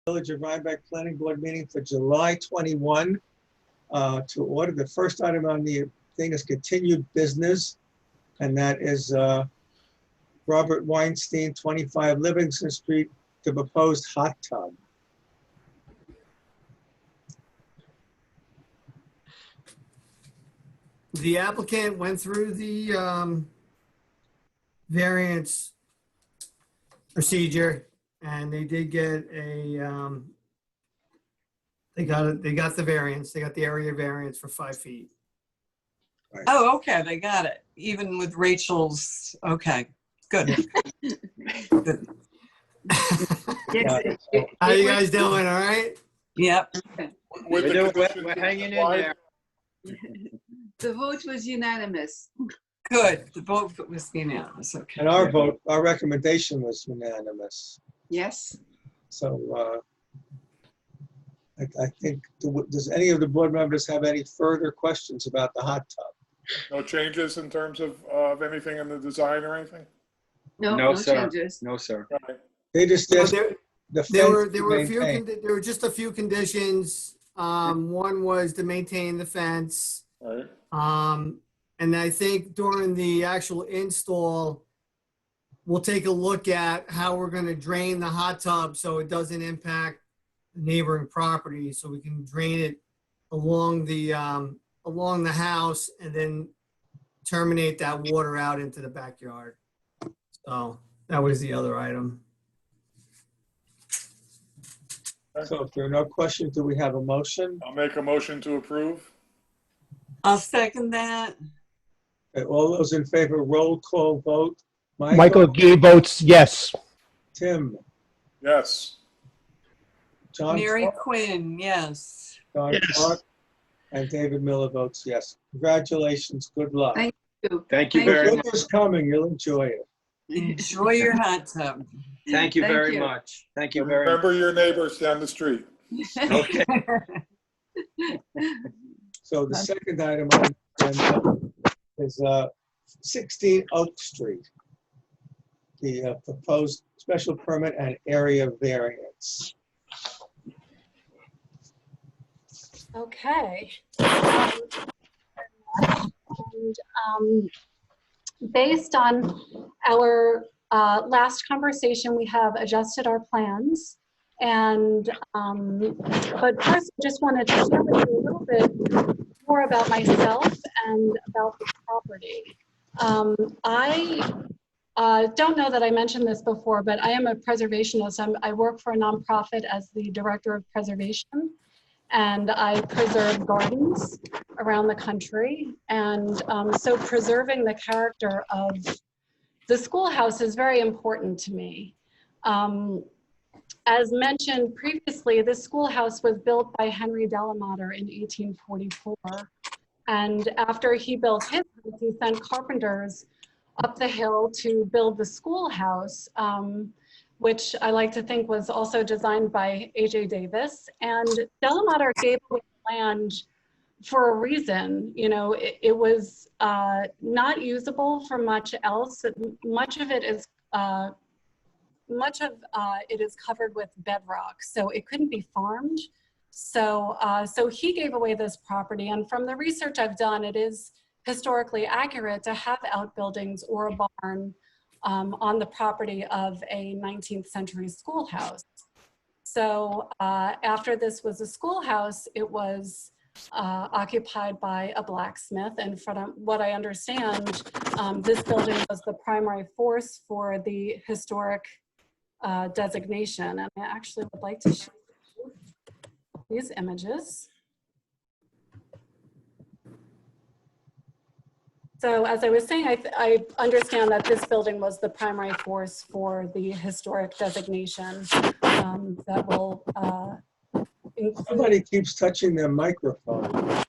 Village of Rhinebeck Planning Board meeting for July 21 to order. The first item on the thing is continued business, and that is Robert Weinstein, 25 Livingston Street, the proposed hot tub. The applicant went through the variance procedure, and they did get a, they got the variance. They got the area variance for 5 feet. Right. Oh, okay, they got it. Even with Rachel's, okay, good. Good. How you guys doing? All right? Yep. We're hanging in there. The vote was unanimous. Good. The vote was unanimous. Okay. And our vote, our recommendation was unanimous. Yes. So I think, does any of the board members have any further questions about the hot tub? No changes in terms of anything in the design or anything? No sir. changes. No, sir. Right. They just Well, asked there the fence were to a few. maintain. There were just a few conditions. One was to maintain the fence. Right. And I think during the actual install, we'll take a look at how we're going to drain the hot tub so it doesn't impact the neighboring property. So we can drain it along the house and then terminate that water out into the backyard. So that was the other item. So if there are no questions, do we have a motion? I'll make a motion to approve. I'll second that. Okay, all those in favor, roll call vote. Michael Gay votes yes. Tim, Yes. John, Mary Clark, Quinn, yes. Don Clark, and David Miller votes yes. Congratulations, good luck. Thank you. Thank you Thank very you. much. Winter's coming, you'll enjoy it. Enjoy your hot tub. Thank you Thank very you. much. Thank you very much. Remember your neighbors down the street. Okay. So the second item on the agenda is 16 Oak Street, the proposed special permit and area variance. Okay. Based on our last conversation, we have adjusted our plans. And, but first, I just wanted to share with you a little bit more about myself and about the property. I don't know that I mentioned this before, but I am a preservationist. I work for a nonprofit as the director of preservation, and I preserve gardens around the country. And so preserving the character of the schoolhouse is very important to me. As mentioned previously, this schoolhouse was built by Henry Delamater in 1844. And after he built his house, he sent carpenters up the hill to build the schoolhouse, which I like to think was also designed by A.J. Davis. And Delamater gave away land for a reason. You know, it was not usable for much else. Much of it is covered with bedrock, so it couldn't be farmed. So, so he gave away this property, and from the research I've done, it is historically accurate to have outbuildings or a barn on the property of a 19th century schoolhouse. So after this was a schoolhouse, it was occupied by a blacksmith, and from what I understand, this building was the primary force for the historic designation. And I actually would like to show you these images. So as I was saying, I understand that this building was the primary force for the historic designation that will include. Somebody keeps touching their microphone.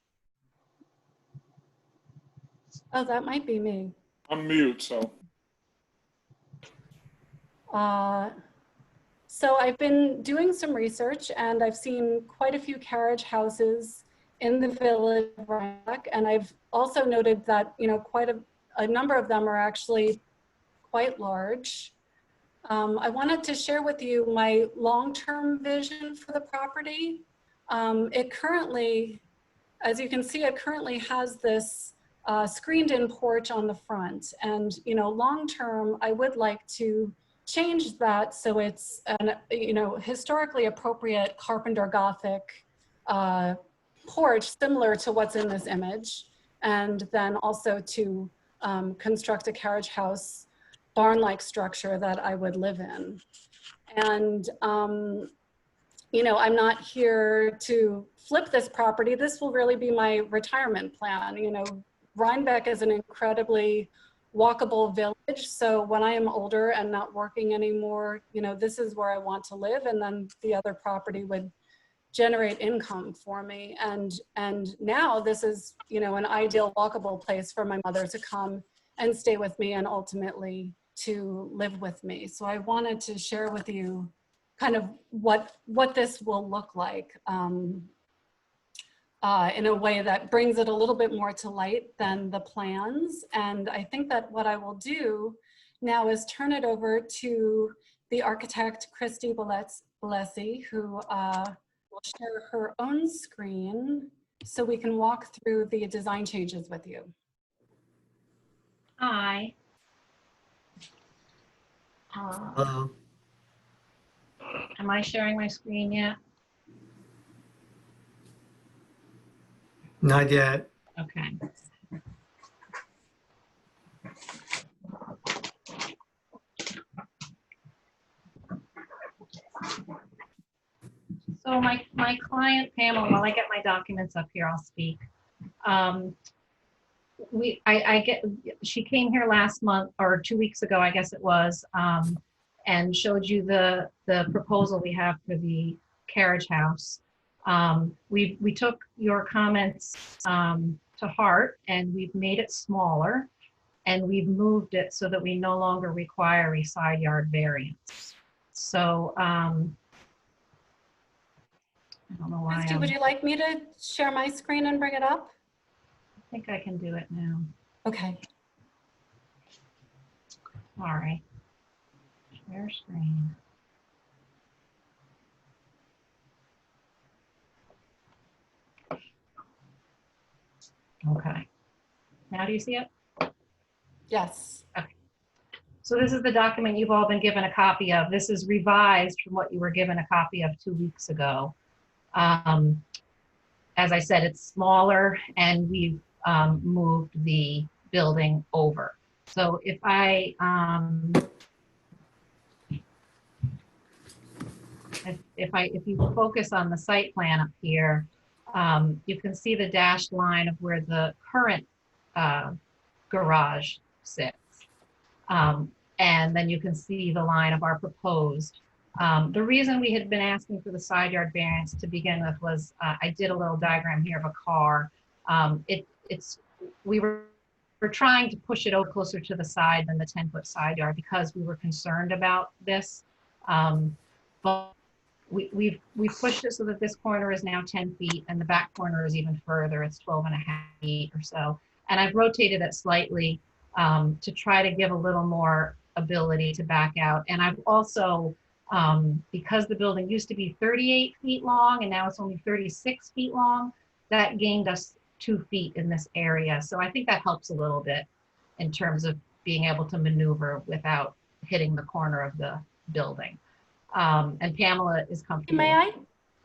Oh, that might be me. I'm mute, so. So I've been doing some research, and I've seen quite a few carriage houses in the village of Rhinebeck, and I've also noted that, you know, quite a number of them are actually quite large. I wanted to share with you my long-term vision for the property. It currently, as you can see, it currently has this screened-in porch on the front. And, you know, long-term, I would like to change that so it's an, you know, historically appropriate Carpenter Gothic porch, similar to what's in this image. And then also to construct a carriage house barn-like structure that I would live in. And, you know, I'm not here to flip this property. This will really be my retirement plan. You know, Rhinebeck is an incredibly walkable village. So when I am older and not working anymore, you know, this is where I want to live. And then the other property would generate income for me. And now this is, you know, an ideal walkable place for my mother to come and stay with me and ultimately to live with me. So I wanted to share with you kind of what this will look like in a way that brings it a little bit more to light than the plans. And I think that what I will do now is turn it over to the architect, Christy Balesi, who will share her own screen so we can walk through the design changes with you. Hi. Am I sharing my screen yet? Not yet. Okay. So my client, Pamela, while I get my documents up here, I'll speak. She came here last month or 2 weeks ago, I guess it was, and showed you the proposal we have for the carriage house. We took your comments to heart, and we've made it smaller, and we've moved it so that we no longer require a side yard variance. So I don't know why. Christy, would you like me to share my screen and bring it up? I think I can do it now. Okay. All right. Share screen. Okay. Now do you see it? Yes. So this is the document you've all been given a copy of. This is revised from what you were given a copy of 2 weeks ago. As I said, it's smaller, and we've moved the building over. So if you focus on the site plan up here, you can see the dashed line of where the current garage sits. And then you can see the line of our proposed. The reason we had been asking for the side yard variance to begin with was, I did a little diagram here of a car. We were trying to push it out closer to the side than the 10-foot side yard because we were concerned about this. But we've pushed it so that this corner is now 10 feet and the back corner is even further. It's 12.5 feet or so. And I've rotated it slightly to try to give a little more ability to back out. And I've also, because the building used to be 38 feet long and now it's only 36 feet long, that gained us 2 feet in this area. So I think that helps a little bit in terms of being able to maneuver without hitting the corner of the building. And Pamela is comfortable. May I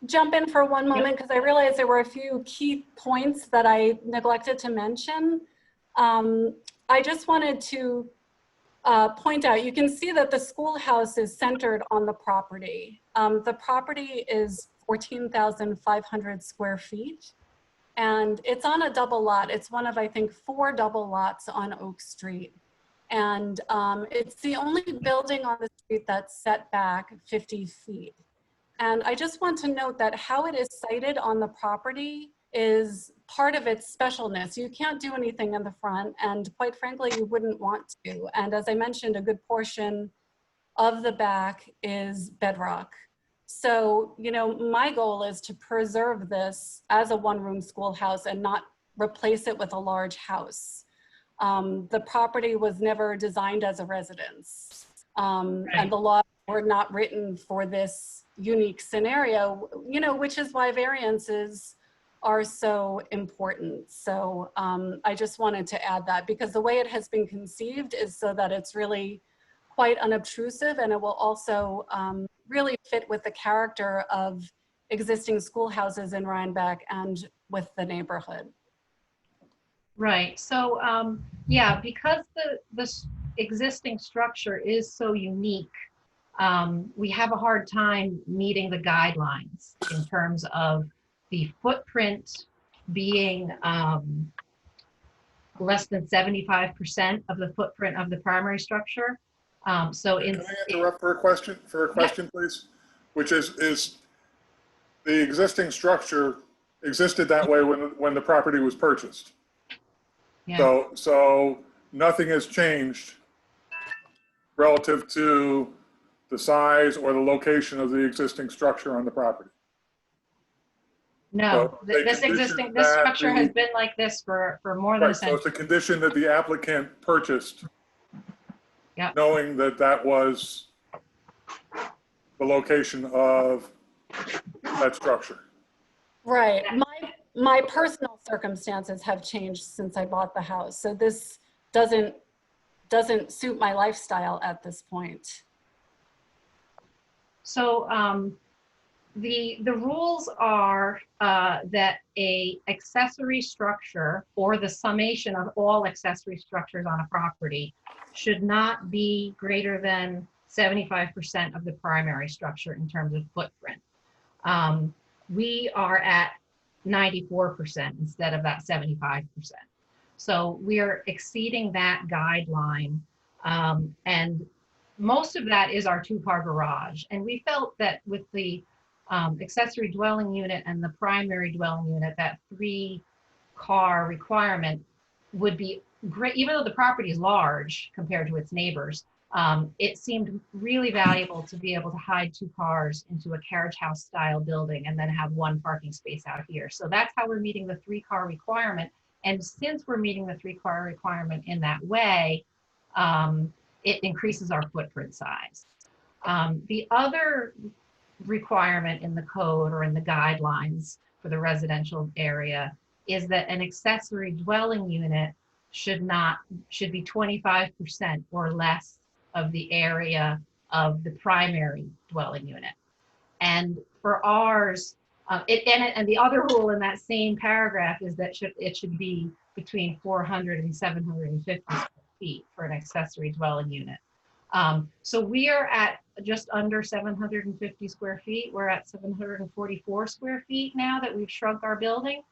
jump in for one moment? Because I realized there were a few key points that I neglected to mention. I just wanted to point out, you can see that the schoolhouse is centered on the property. The property is 14,500 square feet, and it's on a double lot. It's one of, I think, 4 double lots on Oak Street. And it's the only building on the street that's set back 50 feet. And I just want to note that how it is sited on the property is part of its specialness. You can't do anything in the front, and quite frankly, you wouldn't want to. And as I mentioned, a good portion of the back is bedrock. So, you know, my goal is to preserve this as a one-room schoolhouse and not replace it with a large house. The property was never designed as a residence. And the laws were not written for this unique scenario, you know, which is why variances are so important. So I just wanted to add that, because the way it has been conceived is so that it's really quite unobtrusive, and it will also really fit with the character of existing schoolhouses in Rhinebeck and with the neighborhood. Right. So, yeah, because the existing structure is so unique, we have a hard time meeting the guidelines in terms of the footprint being less than 75% of the footprint of the primary structure. So Can I interrupt for a question, please? Which is the existing structure existed that way when the property was purchased. Yeah. So nothing has changed relative to the size or the location of the existing structure on the property. No, So they this conditioned this that structure has been like this for more than a Right, so it's century. a condition that the applicant purchased. Yeah. Knowing that that was the location of that structure. Right. My personal circumstances have changed since I bought the house. So this doesn't suit my lifestyle at this point. So the rules are that a accessory structure, or the summation of all accessory structures on a property, should not be greater than 75% of the primary structure in terms of footprint. We are at 94% instead of that 75%. So we are exceeding that guideline, and most of that is our 2-car garage. And we felt that with the accessory dwelling unit and the primary dwelling unit, that 3-car requirement would be great. Even though the property is large compared to its neighbors, it seemed really valuable to be able to hide 2 cars into a carriage house style building and then have 1 parking space out here. So that's how we're meeting the 3-car requirement. And since we're meeting the 3-car requirement in that way, it increases our footprint size. The other requirement in the code or in the guidelines for the residential area is that an accessory dwelling unit should be 25% or less of the area of the primary dwelling unit. And for ours, and the other rule in that same paragraph is that it should be between 400 and 750 square feet for an accessory dwelling unit. So we are at just under 750 square feet. We're at 744 square feet now that we've shrunk our building.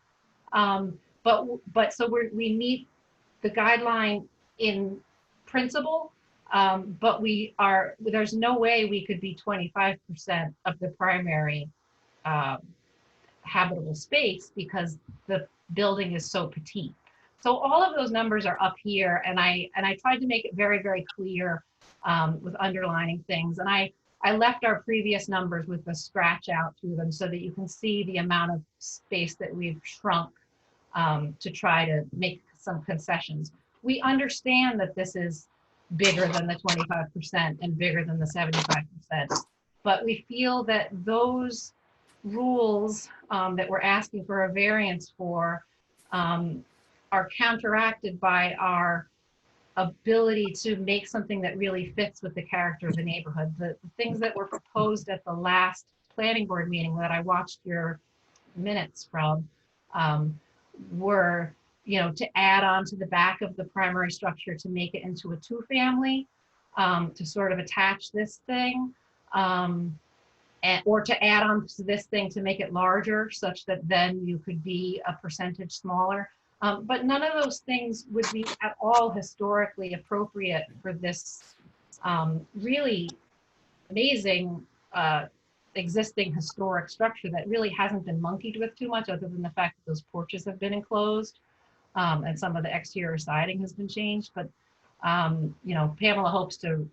But so we meet the guideline in principle, but there's no way we could be 25% of the primary habitable space because the building is so petite. So all of those numbers are up here, and I tried to make it very, very clear with underlining things. And I left our previous numbers with a scratch out through them so that you can see the amount of space that we've shrunk to try to make some concessions. We understand that this is bigger than the 25% and bigger than the 75%, but we feel that those rules that we're asking for a variance for are counteracted by our ability to make something that really fits with the character of the neighborhood. The things that were proposed at the last planning board meeting that I watched your minutes from were, to add on to the back of the primary structure to make it into a 2-family, to sort of attach this thing, or to add on to this thing to make it larger such that then you could be a percentage smaller. But none of those things would be at all historically appropriate for this really amazing existing historic structure that really hasn't been monkeyed with too much, other than the fact that those porches have been enclosed and some of the exterior siding has been changed. But Pamela hopes to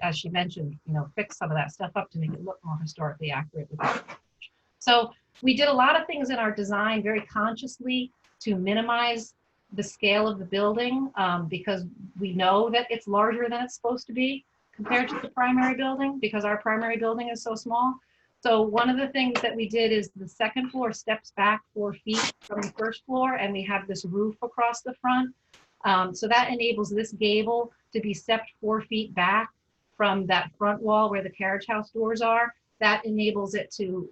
as she mentioned, fix some of that stuff up to make it look more historically accurate with that. So we did a lot of things in our design very consciously to minimize the scale of the building, because we know that it's larger than it's supposed to be compared to the primary building, because our primary building is so small. So one of the things that we did is the second floor steps back 4 feet from the first floor, and we have this roof across the front. So that enables this gable to be stepped 4 feet back from that front wall where the carriage house doors are. That enables it to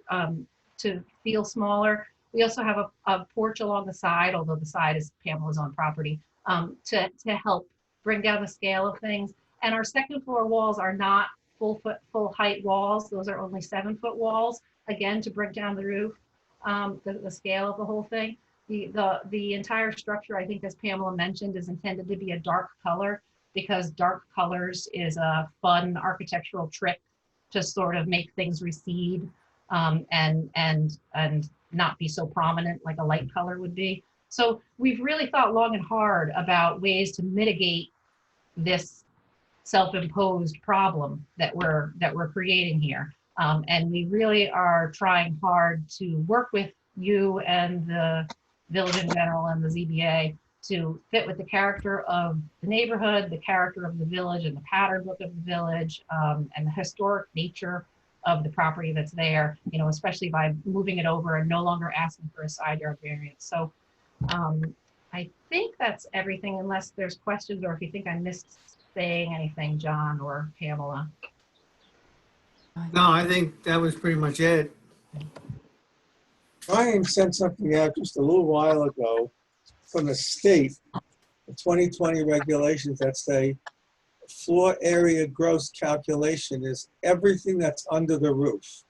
feel smaller. We also have a porch along the side, although the side is Pamela's own property, to help bring down the scale of things. And our second floor walls are not full height walls. Those are only 7-foot walls, again, to bring down the roof, the scale of the whole thing. The entire structure, I think, as Pamela mentioned, is intended to be a dark color, because dark colors is a fun architectural trick to sort of make things recede and not be so prominent like a light color would be. So we've really thought long and hard about ways to mitigate this self-imposed problem that we're creating here. And we really are trying hard to work with you and the village in general and the ZBA to fit with the character of the neighborhood, the character of the village and the pattern book of the village, and the historic nature of the property that's there, you know, especially by moving it over and no longer asking for a side yard variance. So I think that's everything, unless there's questions or if you think I missed saying anything, John or Pamela. No, I think that was pretty much it. Ryan sent something out just a little while ago from the state, the 2020 regulations that say floor area gross calculation is everything that's under the roof.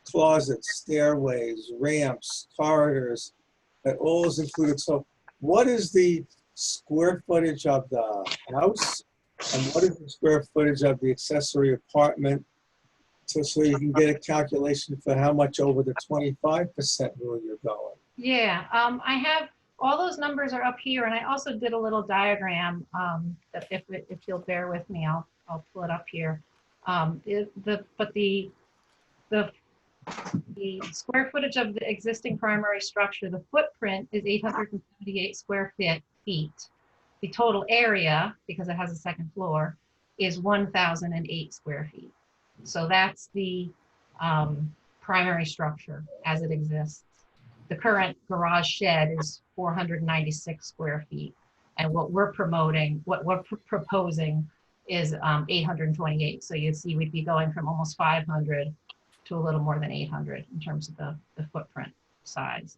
Closets, stairways, ramps, corridors, that all is included. So what is the square footage of the house? And what is the square footage of the accessory apartment? So you can get a calculation for how much over the 25% rule you're going. Yeah, I have all those numbers are up here, and I also did a little diagram that if you'll bear with me, I'll pull it up here. The square footage of the existing primary structure, the footprint is 878 square feet. The total area, because it has a second floor, is 1,008 square feet. So that's the primary structure as it exists. The current garage shed is 496 square feet. And what we're proposing is 828. So you'd see we'd be going from almost 500 to a little more than 800 in terms of the footprint size.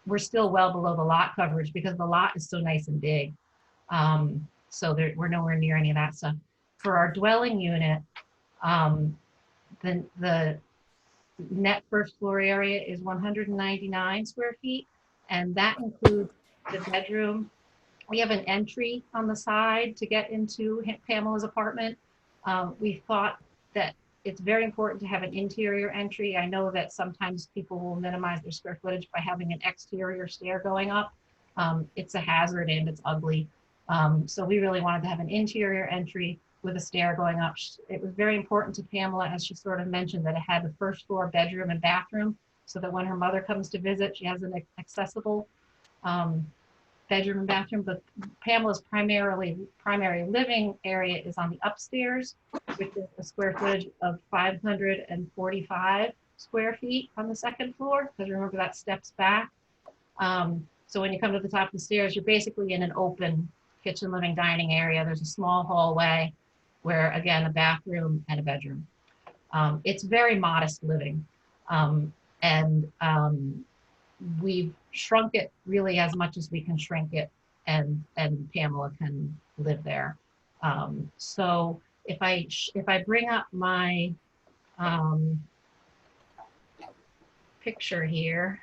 We're still well below the lot coverage because the lot is so nice and big. So we're nowhere near any of that stuff. For our dwelling unit, the net first floor area is 199 square feet, and that includes the bedroom. We have an entry on the side to get into Pamela's apartment. We thought that it's very important to have an interior entry. I know that sometimes people will minimize their square footage by having an exterior stair going up. It's a hazard and it's ugly. So we really wanted to have an interior entry with a stair going up. It was very important to Pamela, as she sort of mentioned, that it had the first floor bedroom and bathroom, so that when her mother comes to visit, she has an accessible bedroom and bathroom. But Pamela's primary living area is on the upstairs, which is a square footage of 545 square feet on the second floor, because remember that steps back. So when you come to the top of the stairs, you're basically in an open kitchen, living, dining area. There's a small hallway where, again, a bathroom and a bedroom. It's very modest living. We've shrunk it really as much as we can shrink it, and Pamela can live there. So if I bring up my picture here,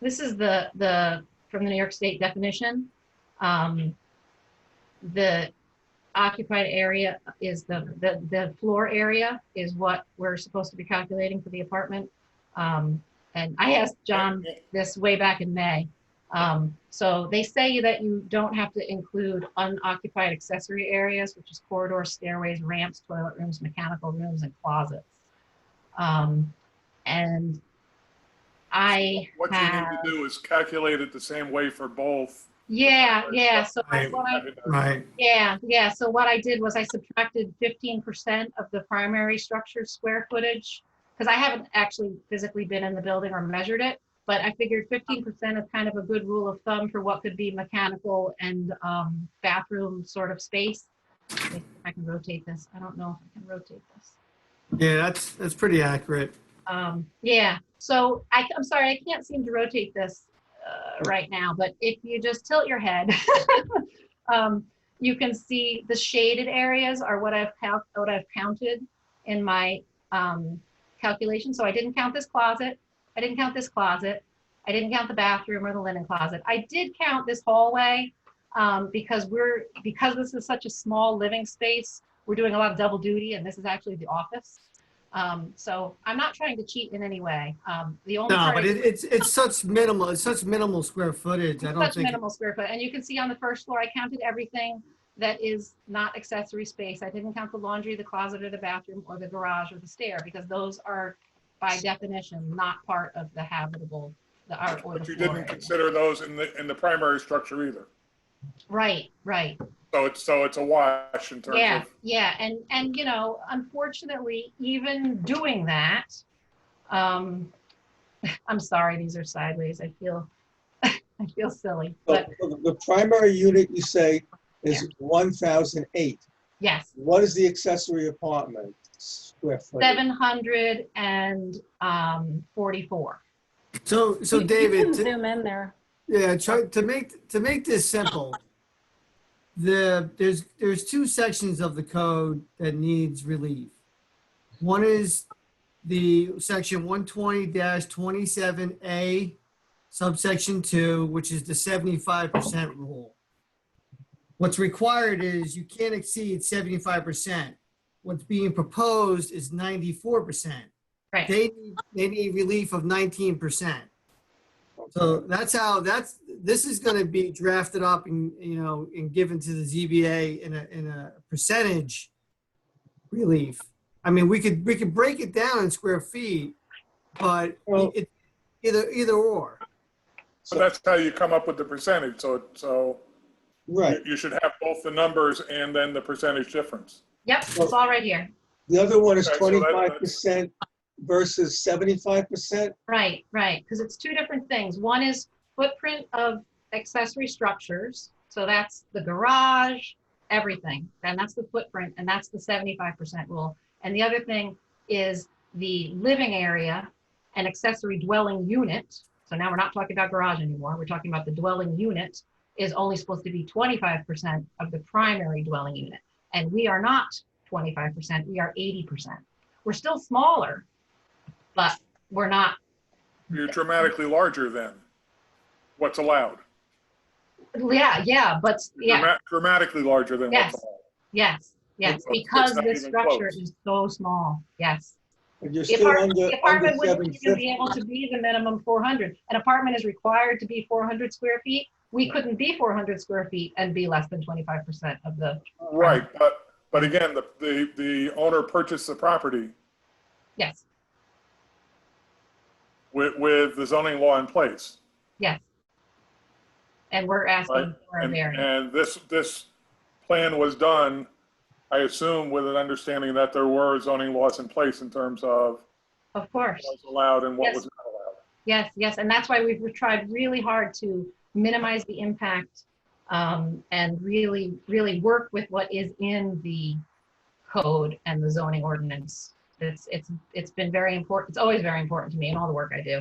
this is the from the New York State definition. The occupied area is the floor area is what we're supposed to be calculating for the apartment. And I asked John this way back in May. So they say that you don't have to include unoccupied accessory areas, which is corridors, stairways, ramps, toilet rooms, mechanical rooms, and closets. And I What you need have, to do is calculate it the same way for both. yeah. So Right. Right. yeah. So what I did was I subtracted 15% of the primary structure square footage, because I haven't actually physically been in the building or measured it, but I figured 15% is kind of a good rule of thumb for what could be mechanical and bathroom sort of space. If I can rotate this. I don't know if I can rotate this. Yeah, that's pretty accurate. Yeah, so I'm sorry, I can't seem to rotate this right now, but if you just tilt your head, you can see the shaded areas are what I've counted in my calculation. So I didn't count this closet. I didn't count this closet. I didn't count the bathroom or the linen closet. I did count this hallway because this is such a small living space. We're doing a lot of double duty, and this is actually the office. So I'm not trying to cheat in any way. The only No, part but it's such minimal square footage. I don't such think minimal square foot. And you can see on the first floor, I counted everything that is not accessory space. I didn't count the laundry, the closet, or the bathroom, or the garage, or the stair, because those are by definition not part of the habitable, the art or the But you floor didn't area. consider those in the primary structure either. Right. So it's a wash in terms Yeah, of. yeah, and you know, unfortunately, even doing that, I'm sorry, these are sideways. I feel silly, but The primary unit you say is 1,008. yes, What is the accessory apartment square footage? 744. so. So You David, can zoom in there. yeah, try to make this simple. There's two sections of the code that needs relief. One is the section 120-27A, subsection 2, which is the 75% rule. What's required is you can't exceed 75%. What's being proposed is 94%. Right. They need relief of 19%. So this is going to be drafted up and given to the ZBA in a percentage relief. I mean, we could break it down in square feet, but it either or. So that's how you come up with the percentage. So Right. you should have both the numbers and then the percentage difference. Yep, it's all right here. The other one is Okay, so 25% versus 75%. Right, because it's two different things. One is footprint of accessory structures. So that's the garage, everything. And that's the footprint, and that's the 75% rule. And the other thing is the living area and accessory dwelling unit. So now we're not talking about garage anymore. We're talking about the dwelling unit is only supposed to be 25% of the primary dwelling unit. And we are not 25%, we are 80%. We're still smaller, but we're not. You're dramatically larger than what's allowed. Yeah, but yeah, Dramatically larger than Yes. what's allowed. yes, It's because not this even structure close. is so small, yes. And you're The still apartment wouldn't even 750. be able to be the minimum 400. An apartment is required to be 400 square feet. We couldn't be 400 square feet and be less than 25% of the, Right, but again, the owner purchased the property yes, with the zoning law in place. yes. And we're asking Right. for a And, variance. and this plan was done, I assume, with an understanding that there were zoning laws in place in terms of Of course. what was allowed and what Yes. was not allowed. Yes, and that's why we've tried really hard to minimize the impact and really work with what is in the code and the zoning ordinance. It's been very important. It's always very important to me in all the work I do.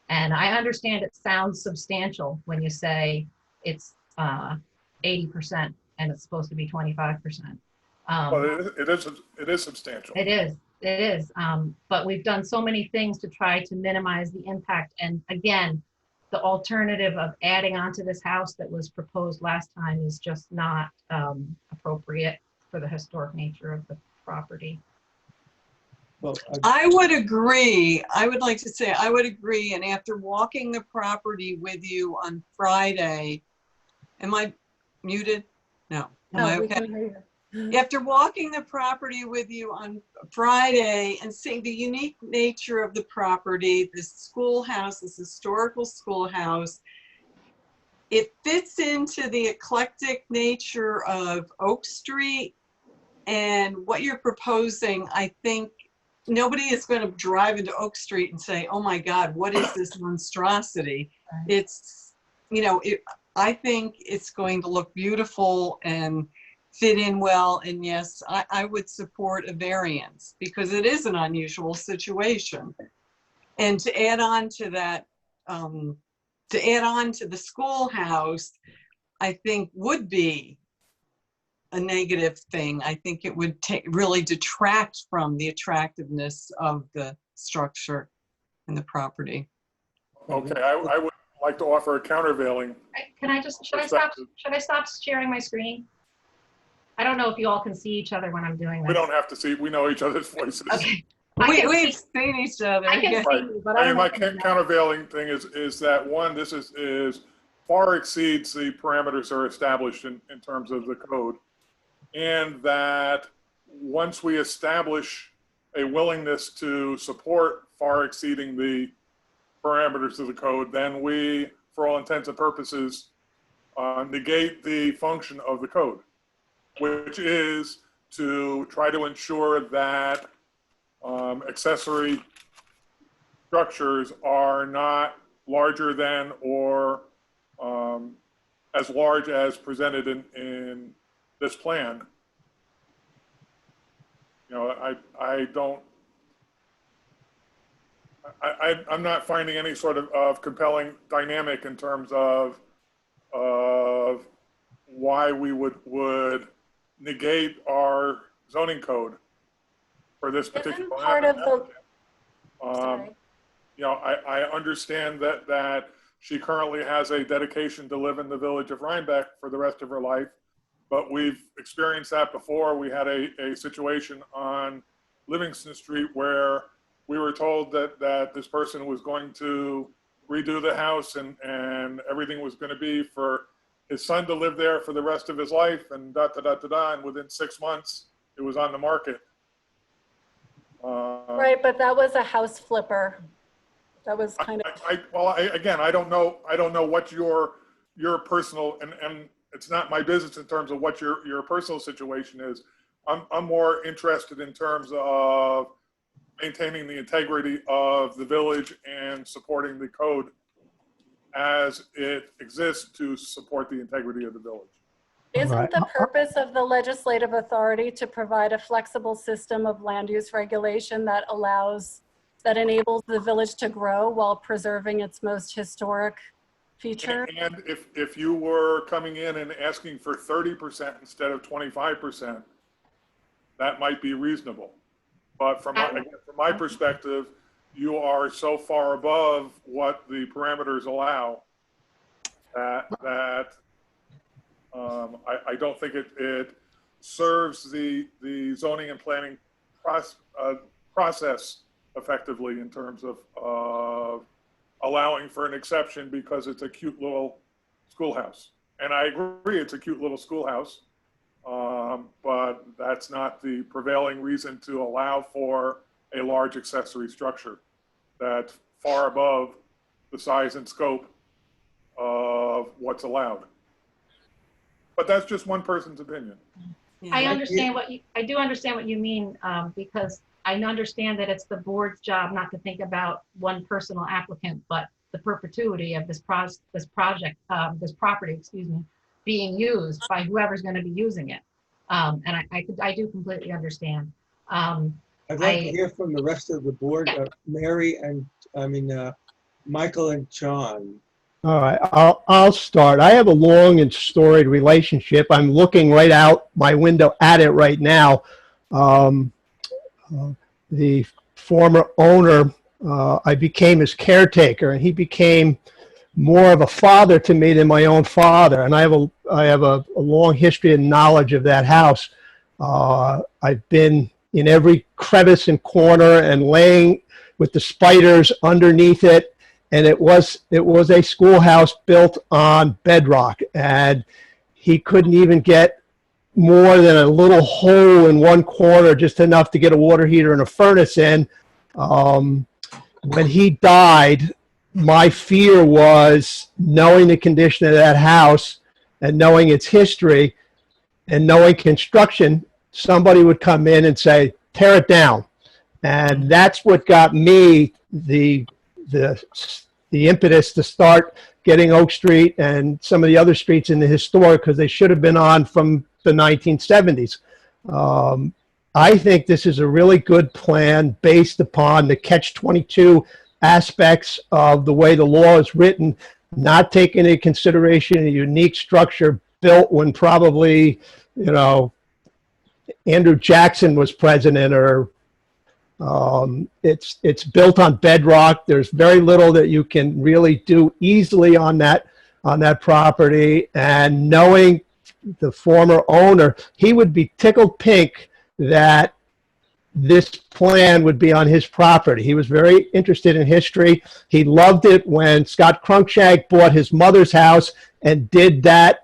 And I understand it sounds substantial when you say it's 80% and it's supposed to be 25%. But it is substantial. It is. But we've done so many things to try to minimize the impact. And again, the alternative of adding on to this house that was proposed last time is just not appropriate for the historic nature of the property. Well, I would agree. I would like to say I would agree. And after walking the property with you on Friday, am I muted? No. Am I No, we okay? can hear you. After walking the property with you on Friday and seeing the unique nature of the property, this schoolhouse, this historical schoolhouse, it fits into the eclectic nature of Oak Street. And what you're proposing, I think nobody is going to drive into Oak Street and say, oh my God, what is this monstrosity? It's, you know, I think it's going to look beautiful and fit in well. And yes, I would support a variance because it is an unusual situation. And to add on to that, to add on to the schoolhouse, I think would be a negative thing. I think it would really detract from the attractiveness of the structure and the property. Okay, I would like to offer a countervailing. Can I just, should I stop sharing my screen? I don't know if you all can see each other when I'm doing this. We don't have to see, we know each other's voices. Okay. We've seen each other. I can Yeah. see you, but I I don't mean, know my if you know. countervailing thing is that one, this is far exceeds the parameters that are established in terms of the code. And that once we establish a willingness to support far exceeding the parameters of the code, then we, for all intents and purposes, negate the function of the code, which is to try to ensure that accessory structures are not larger than or as large as presented in this plan. You know, I'm not finding any sort of compelling dynamic in terms of why we would negate our zoning code for this particular Isn't part of the, applicant. sorry. You know, I understand that she currently has a dedication to live in the village of Rhinebeck for the rest of her life, but we've experienced that before. We had a situation on Livingston Street where we were told that this person was going to redo the house and everything was going to be for his son to live there for the rest of his life and and within 6 months it was on the market. Right, but that was a house flipper. That was kind of. Again, I don't know what your personal, and it's not my business in terms of what your personal situation is. I'm more interested in terms of maintaining the integrity of the village and supporting the code as it exists to support the integrity of the village. Isn't Right. the purpose of the legislative authority to provide a flexible system of land use regulation that enables the village to grow while preserving its most historic feature? And if you were coming in and asking for 30% instead of 25%, that might be reasonable. But from my perspective, you are so far above what the parameters allow that I don't think it serves the zoning and planning process effectively in terms of allowing for an exception because it's a cute little schoolhouse. And I agree, it's a cute little schoolhouse, but that's not the prevailing reason to allow for a large accessory structure that's far above the size and scope of what's allowed. But that's just one person's opinion. I do understand what you mean, because I understand that it's the board's job not to think about one personal applicant, but the perpetuity of this property, being used by whoever's going to be using it. And I do completely understand. I'd like to hear from the rest of the board, Mary and, Michael and John. All right, I'll start. I have a long and storied relationship. I'm looking right out my window at it right now. The former owner, I became his caretaker, and he became more of a father to me than my own father. And I have a long history and knowledge of that house. I've been in every crevice and corner and laying with the spiders underneath it. And it was a schoolhouse built on bedrock, and he couldn't even get more than a little hole in one corner, just enough to get a water heater and a furnace in. When he died, my fear was, knowing the condition of that house and knowing its history and knowing construction, somebody would come in and say, tear it down. And that's what got me the impetus to start getting Oak Street and some of the other streets in the historic, because they should have been on from the 1970s. I think this is a really good plan based upon the catch-22 aspects of the way the law is written, not taking into consideration a unique structure built when probably, you know, Andrew Jackson was president, or it's built on bedrock. There's very little that you can really do easily on that property. And knowing the former owner, he would be tickled pink that this plan would be on his property. He was very interested in history. He loved it when Scott Cruikshank bought his mother's house and did that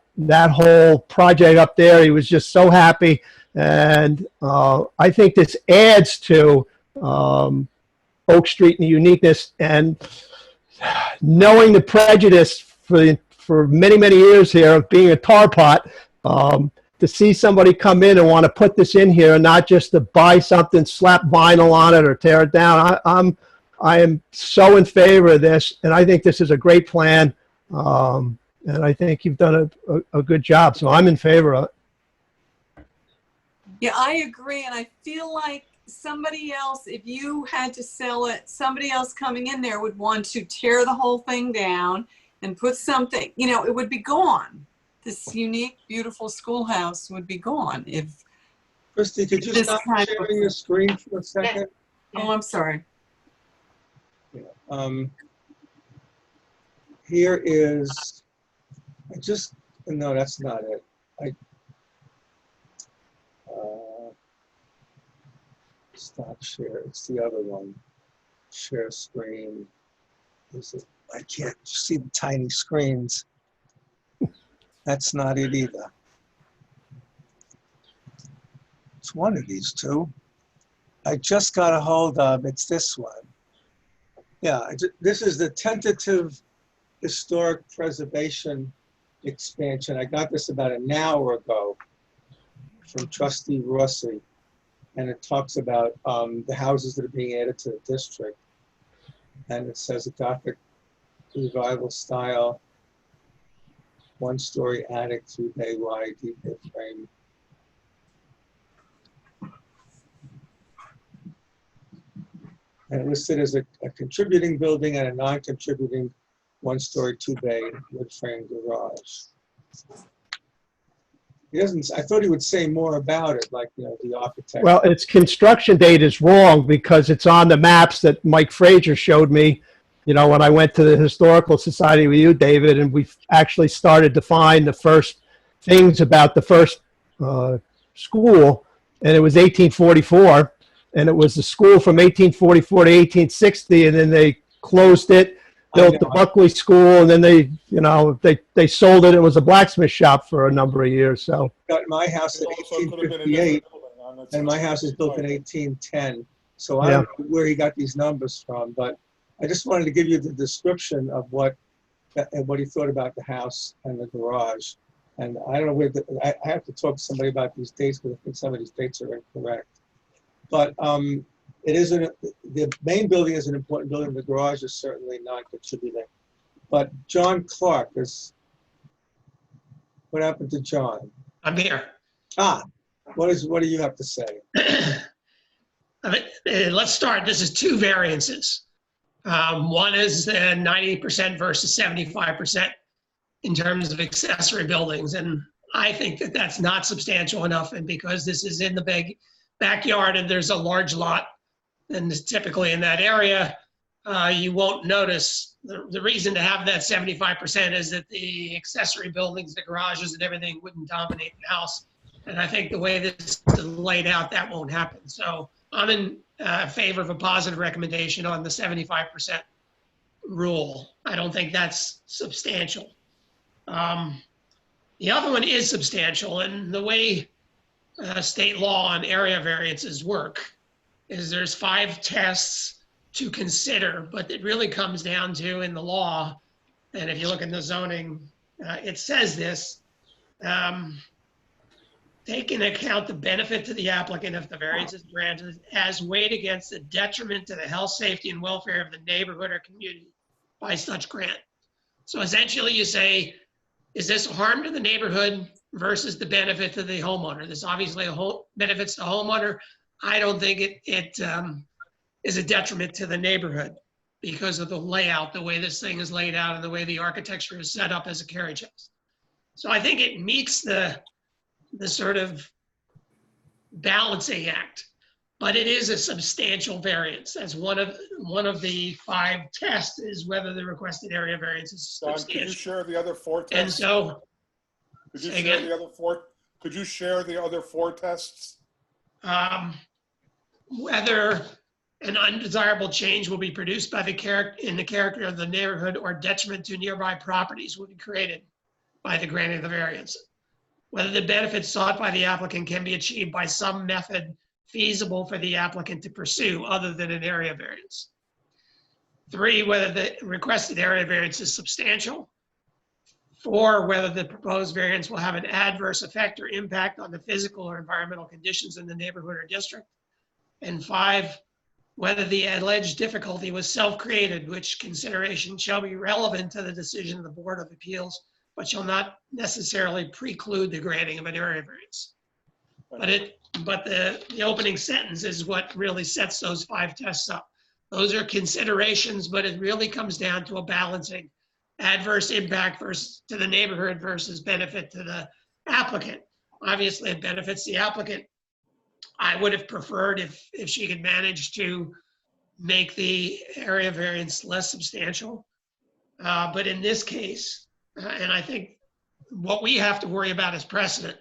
whole project up there. He was just so happy. And I think this adds to Oak Street and the uniqueness, and knowing the prejudice for many, many years here of being a tar pot, to see somebody come in and want to put this in here and not just to buy something, slap vinyl on it or tear it down. I am so in favor of this, and I think this is a great plan. And I think you've done a good job. So I'm in favor of it. Yeah, I agree. And I feel like somebody else, if you had to sell it, somebody else coming in there would want to tear the whole thing down and put something, you know, it would be gone. This unique, beautiful schoolhouse would be gone if. Christy, could you This stop kind of- sharing your screen for a second? Oh, I'm sorry. Yeah. Here is, no, that's not it. Stop share, it's the other one. Share screen. I can't see the tiny screens. That's not it either. It's one of these two. I just got a hold of, it's this one. Yeah, this is the tentative historic preservation expansion. I got this about an hour ago from Trustee Rossi. And it talks about the houses that are being added to the district. And it says a Gothic revival style, one-story attic, 3-bay wide, deep-bay frame. And it listed as a contributing building and a non-contributing one-story, 2-bay wood frame garage. He doesn't, I thought he would say more about it, like, you know, the architect. Well, its construction date is wrong because it's on the maps that Mike Frazier showed me, you know, when I went to the Historical Society with you, David, and we actually started to find the first things about the first school, and it was 1844, and it was the school from 1844 to 1860, and then they closed it, built the Buckley School, and then they, you know, they sold it. It was a blacksmith shop for a number of years. So Got my house in 1858, and my house is built in 1810. So I don't know where he got these numbers from, but I just wanted to give you the description of what he thought about the house and the garage. And I don't know where I have to talk to somebody about these dates, because I think some of these dates are incorrect. But it isn't, the main building is an important building. The garage is certainly non-contributing. But John Clark is, what happened to John? I'm here. What do you have to say? Let's start. This is two variances. One is the 90% versus 75% in terms of accessory buildings. And I think that that's not substantial enough. And because this is in the big backyard and there's a large lot, and typically in that area, you won't notice. The reason to have that 75% is that the accessory buildings, the garages and everything wouldn't dominate the house. And I think the way this is laid out, that won't happen. So I'm in favor of a positive recommendation on the 75% rule. I don't think that's substantial. The other one is substantial, and the way state law on area variances work, is there's 5 tests to consider, but it really comes down to in the law, and if you look in the zoning, it says this, take into account the benefit to the applicant if the variance is granted as weighed against the detriment to the health, safety, and welfare of the neighborhood or community by such grant. So essentially you say, is this a harm to the neighborhood versus the benefit to the homeowner? This obviously benefits the homeowner. I don't think it is a detriment to the neighborhood because of the layout, the way this thing is laid out and the way the architecture is set up as a carriage house. So I think it meets the sort of balancing act, but it is a substantial variance. As one of the 5 tests is whether the requested area variance is Don, substantial. could you share the other 4 tests? And so, Could you say share again? the other 4? Could you share the other 4 tests? Whether an undesirable change will be produced by the character of the neighborhood or detriment to nearby properties will be created by the granting of the variance. Whether the benefits sought by the applicant can be achieved by some method feasible for the applicant to pursue other than an area variance. 3, whether the requested area variance is substantial. 4, whether the proposed variance will have an adverse effect or impact on the physical or environmental conditions in the neighborhood or district. And 5, whether the alleged difficulty was self-created, which consideration shall be relevant to the decision of the Board of Appeals, but shall not necessarily preclude the granting of an area variance. But the opening sentence is what really sets those 5 tests up. Those are considerations, but it really comes down to a balancing adverse impact versus to the neighborhood versus benefit to the applicant. Obviously, it benefits the applicant. I would have preferred if she could manage to make the area variance less substantial. But in this case, and I think what we have to worry about is precedent,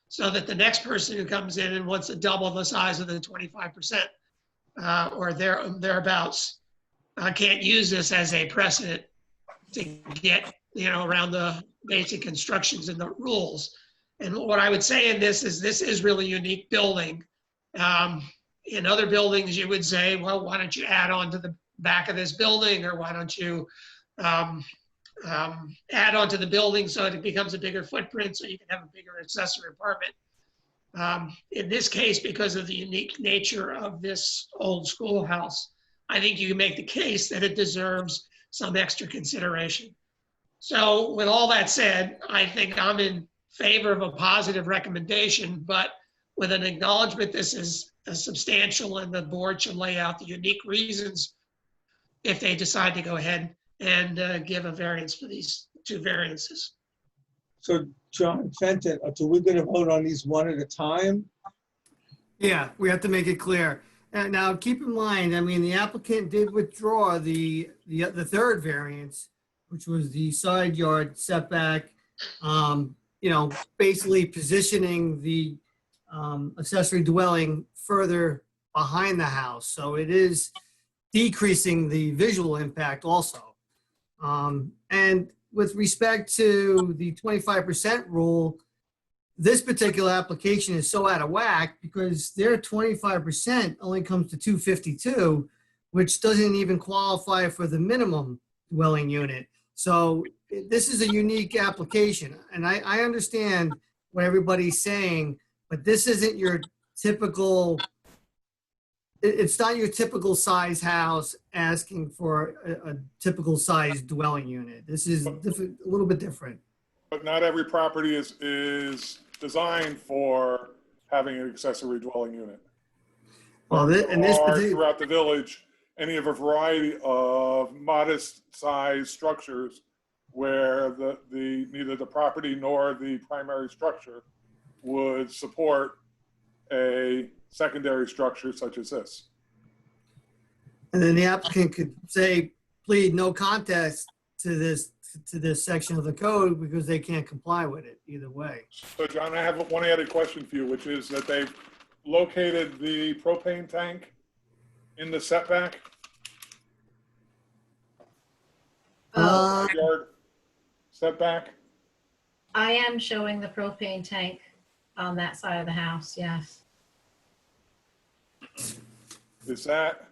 so that the next person who comes in and wants to double the size of the 25% or thereabouts can't use this as a precedent to get around the basic instructions and the rules. And what I would say in this is really unique building. In other buildings, you would say, well, why don't you add on to the back of this building, or why don't you add on to the building so it becomes a bigger footprint so you can have a bigger accessory apartment. In this case, because of the unique nature of this old schoolhouse, I think you can make the case that it deserves some extra consideration. So with all that said, I think I'm in favor of a positive recommendation, but with an acknowledgement this is a substantial and the board should lay out the unique reasons if they decide to go ahead and give a variance for these 2 variances. So John Fenton, so we're going to vote on these one at a time? Yeah, we have to make it clear. And now keep in mind, I mean, the applicant did withdraw the 3rd variance, which was the side yard setback, basically positioning the accessory dwelling further behind the house. So it is decreasing the visual impact also. And with respect to the 25% rule, this particular application is so out of whack because their 25% only comes to 252, which doesn't even qualify for the minimum dwelling unit. So this is a unique application. And I understand what everybody's saying, but this isn't your typical, it's not your typical size house asking for a typical size dwelling unit. This is a little bit different. But not every property is designed for having an accessory dwelling unit. Well, Throughout the village, any of a variety of modest size structures where neither the property nor the primary structure would support a secondary structure such as this. And then the applicant could say, plead no contest to this section of the code because they can't comply with it either way. So John, I have one added question for you, which is that they've located the propane tank in the setback. Yard setback. I am showing the propane tank on that side of the house, yes. Is that,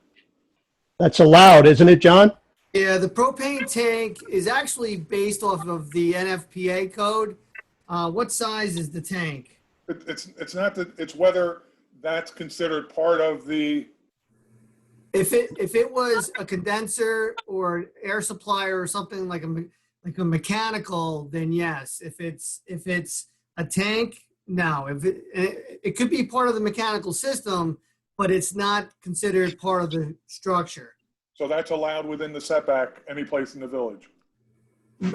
That's allowed, isn't it, John? Yeah, the propane tank is actually based off of the NFPA code. What size is the tank? it's not that, it's whether that's considered part of the, If it was a condenser or an air supplier or something like a mechanical, then yes. If it's a tank, no. If it could be part of the mechanical system, but it's not considered part of the structure. so that's allowed within the setback any place in the village.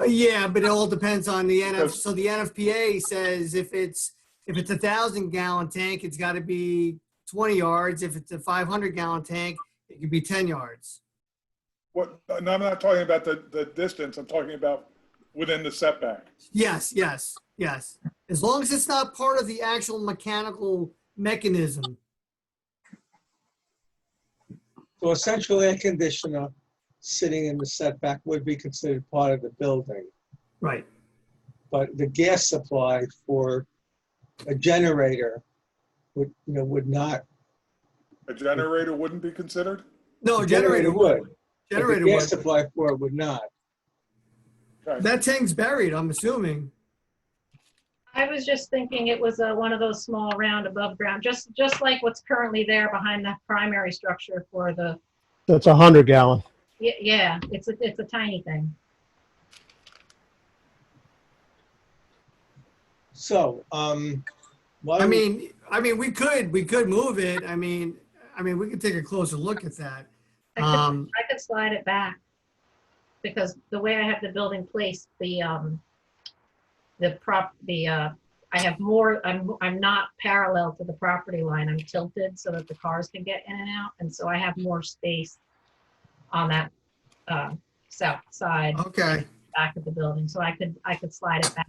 Yeah, but it all depends on the NF. Because- So the NFPA says if it's a 1,000-gallon tank, it's got to be 20 yards. If it's a 500-gallon tank, it could be 10 yards. What, no, I'm not talking about the distance, I'm talking about within the setback. Yes. As long as it's not part of the actual mechanical mechanism. So essentially, a conditioner sitting in the setback would be considered part of the building. Right. But the gas supply for a generator would not. A generator wouldn't be considered? No, A generator would. But Generator the gas would. supply for it would not. Okay. That tank's buried, I'm assuming. I was just thinking it was one of those small round above ground, just like what's currently there behind the primary structure for the, That's 100-gallon. yeah, it's a tiny thing. So, why I mean, we could move it. I mean, we could take a closer look at that. I could slide it back because the way I have the building placed, I have more, I'm not parallel to the property line. I'm tilted so that the cars can get in and out. And so I have more space on that south side, Okay. back of the building. So I could slide it back.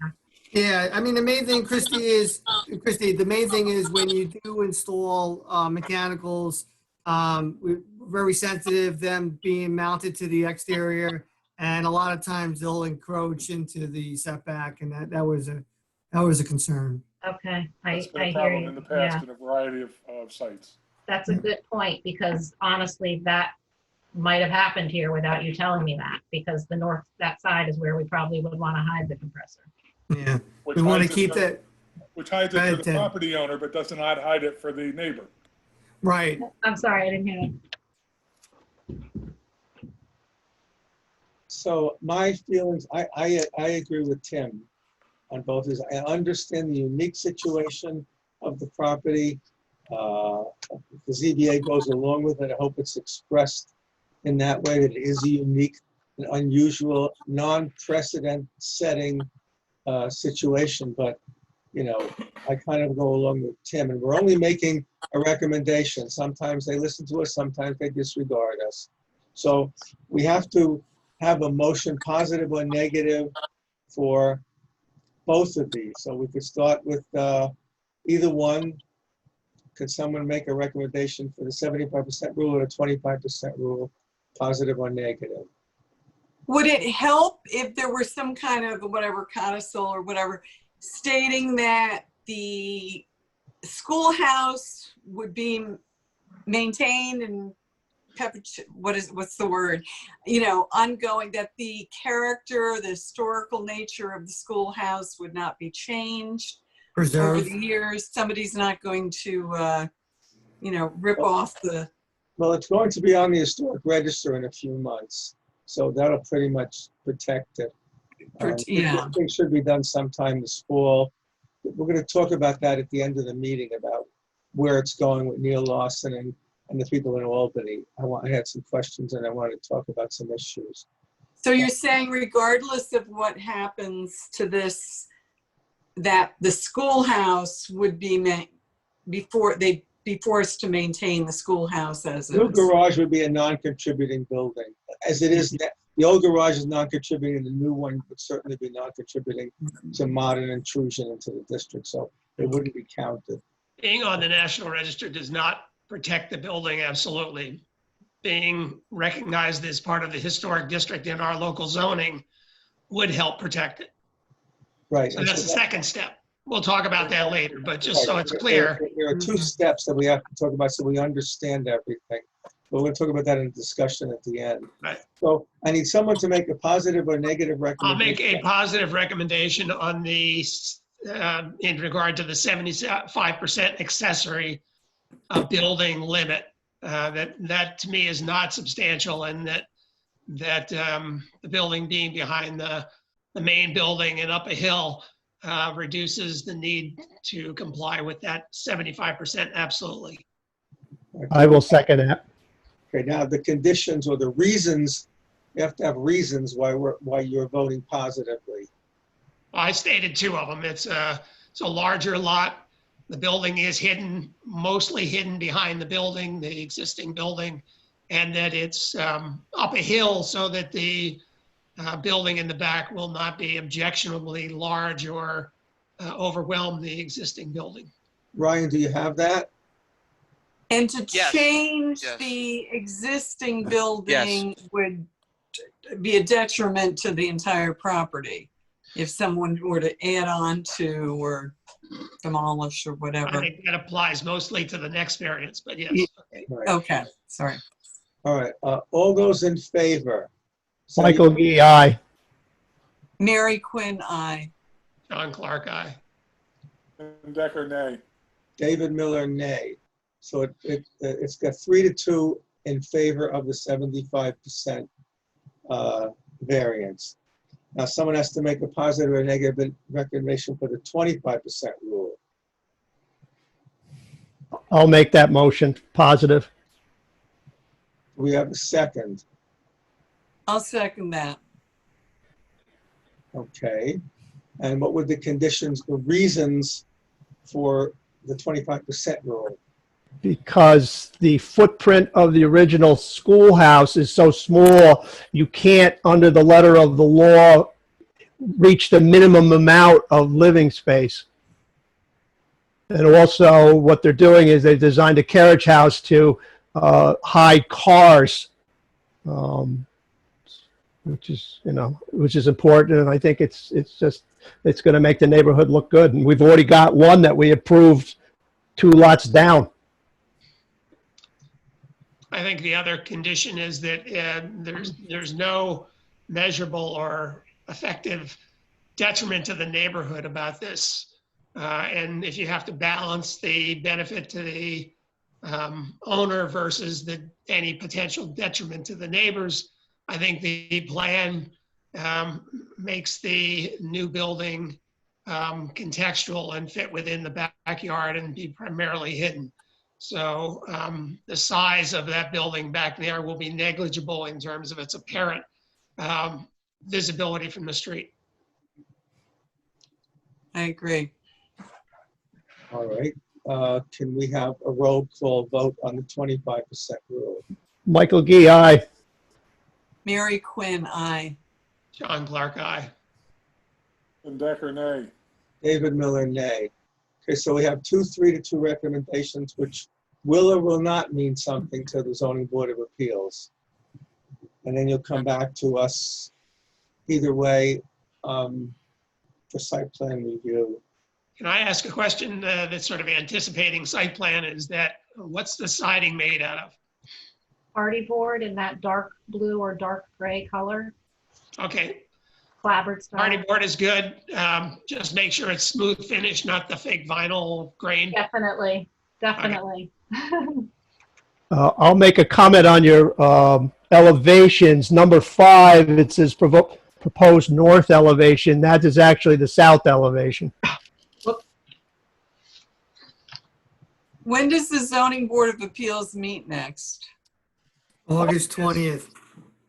Yeah, I mean, the main thing, Christy, the main thing is when you do install mechanicals, we're very sensitive, them being mounted to the exterior, and a lot of times they'll encroach into the setback, and that was a concern. Okay, That's been a I hear problem you. in the Yeah, past in a variety of sites. that's a good point because honestly, that might have happened here without you telling me that because that side is where we probably would want to hide the compressor. Yeah, Which we want to hides it keep for- that, Which hides it Go for ahead, the Tim. property owner, but does not hide it for the neighbor. right. I'm sorry, I didn't hear you. So my feelings, I agree with Tim on both these. I understand the unique situation of the property. The ZBA goes along with it. I hope it's expressed in that way, that it is a unique and unusual, non-precedent setting situation. But, I kind of go along with Tim, and we're only making a recommendation. Sometimes they listen to us, sometimes they disregard us. So we have to have a motion, positive or negative, for both of these. So we could start with either one. Could someone make a recommendation for the 75% rule or the 25% rule, positive or negative? Would it help if there were some kind of whatever codicil or whatever stating that the schoolhouse would be maintained and what's the word? Ongoing, that the character, the historical nature of the schoolhouse would not be changed over Preserve. the years. Somebody's not going to, rip off the. Well, it's going to be on the historic register in a few months, so that'll pretty much protect it. Yeah. I think it should be done sometime this fall. We're going to talk about that at the end of the meeting, about where it's going with Neil Lawson and the people in Albany. I had some questions and I wanted to talk about some issues. So you're saying regardless of what happens to this, that the schoolhouse would be they'd be forced to maintain the schoolhouse as New is? garage would be a non-contributing building. As it is, the old garage is non-contributing, the new one would certainly be non-contributing to modern intrusion into the district, so it wouldn't be counted. Being on the National Register does not protect the building, absolutely. Being recognized as part of the historic district in our local zoning would help protect it. Right. So and that's so the second step. we'll talk about that later, but just so it's Right. clear. There are two steps that we have to talk about so we understand everything. But we'll talk about that in the discussion at the end. Right. So I need someone to make a positive or negative I'll make recommendation. a positive recommendation on the, in regard to the 75% accessory building limit. That to me is not substantial, and that the building being behind the main building and up a hill reduces the need to comply with that 75%, absolutely. I will second that. Okay, now the conditions or the reasons, you have to have reasons why you're voting positively. I stated two of them. It's a larger lot. The building is hidden, mostly hidden behind the building, the existing building, and that it's up a hill so that the building in the back will not be objectionably large or overwhelm the existing building. Ryan, do you have that? And to Yes, change yes. the existing building would be a detriment to the entire property if someone were to add on to or demolish or I whatever. think that applies mostly to the next variance, but yes. Okay. Right. Okay, sorry. All right, all those in favor? Say- Michael Gee, aye. Mary Quinn, aye. John Clark, aye. And Decker, nay. David Miller, nay. So it's got 3-2 in favor of the 75% variance. Now, someone has to make a positive or negative recommendation for the 25% rule. I'll make that motion positive. We have a second. I'll second that. Okay. And what would the conditions, the reasons for the 25% rule? Because the footprint of the original schoolhouse is so small, you can't, under the letter of the law, reach the minimum amount of living space. And also, what they're doing is they've designed a carriage house to hide cars, which is, which is important. And I think it's going to make the neighborhood look good. And we've already got one that we approved 2 lots down. I think the other condition is that there's no measurable or effective detriment to the neighborhood about this. And if you have to balance the benefit to the owner versus any potential detriment to the neighbors, I think the plan makes the new building contextual and fit within the backyard and be primarily hidden. So the size of that building back there will be negligible in terms of its apparent visibility from the street. I agree. All right. Can we have a roll call vote on the 25% rule? Michael Gee, aye. Mary Quinn, aye. John Clark, aye. And Decker, nay. David Miller, nay. Okay, so we have 2 3-2 recommendations, which will or will not mean something to the Zoning Board of Appeals. And then you'll come back to us either way for site plan review. Can I ask a question that's sort of anticipating site plan? Is that what's the siding made out of? Party board in that dark blue or dark gray color, Okay, clapboard style. party board is good. Just make sure it's smooth finish, not the fake vinyl grain. Definitely, definitely. I'll make a comment on your elevations. Number 5, it says proposed north elevation. That is actually the south elevation. When does the Zoning Board of Appeals meet next? August 20th.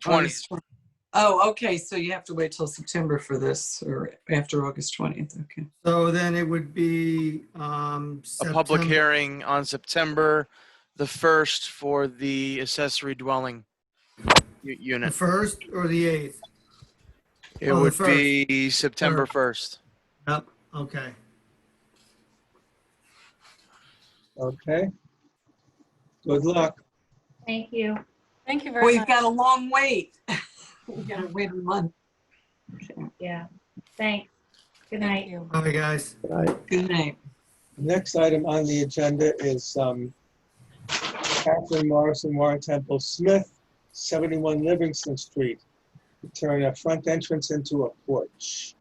20th. Oh, okay, so you have to wait till September for this, or after August 20th, okay. So then it would be A public September. hearing on September the 1st for the accessory dwelling The unit. 1st or the 8th? It Oh, the would 1st. be September 1st. Yep, okay. Okay? Good luck. Thank you. Thank you very We've much. got a long wait. We've got to wait a month. Yeah, thanks. Good Thank night. you. All right, guys. Good night. Next item on the agenda is Catherine Morrison, Warren Temple Smith, 71 Livingston Street. To turn a front entrance into a porch.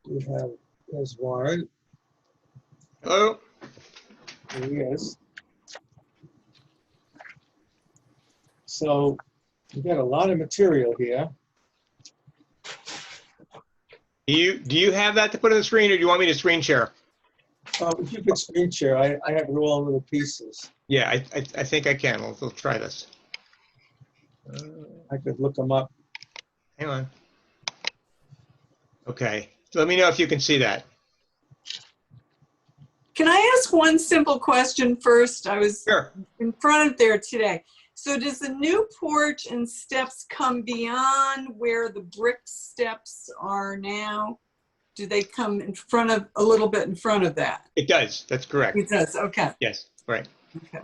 We have, there's Warren, Hello? there he is. So we've got a lot of material here. Do you have that to put on the screen, or do you want me to screen share? If you could screen share, I have it all in little pieces. Yeah, I think I can. We'll try this. I could look them up. Hang on. Okay. So let me know if you can see that. Can I ask one simple question first? I was Sure. in front of there today. So does the new porch and steps come beyond where the brick steps are now? Do they come in front of, a little bit in front of that? It does. That's correct. It does, okay. Yes, right. Okay.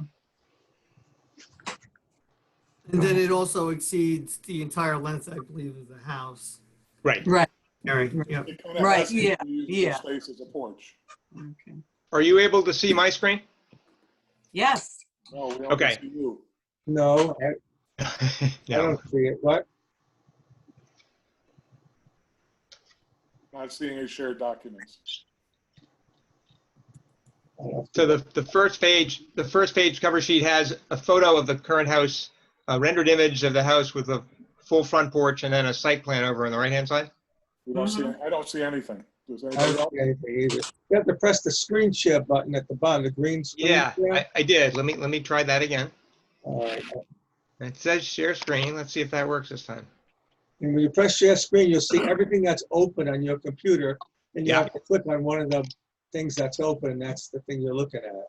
And then it also exceeds the entire length, I believe, of the house. Right. Right, Gary, yep. It kind of Right, has to yeah, use the yeah. space as a porch. okay. Are you able to see my screen? Yes, No, we don't Okay. see you. No, I No. don't see it. What? Not seeing any shared documents. So the first page cover sheet has a photo of the current house, a rendered image of the house with a full front porch, and then a site plan over on the right-hand side. We don't see, I don't see anything. Does I anybody don't else? see anything either. You have to press the screen share button at the bottom, the green screen. Yeah, share. I did. Let me try that again. Uh, It says share screen. Let's see if that works this time. And when you press share screen, you'll see everything that's open on your computer. And you Yeah. have to click on one of the things that's open, and that's the thing you're looking at.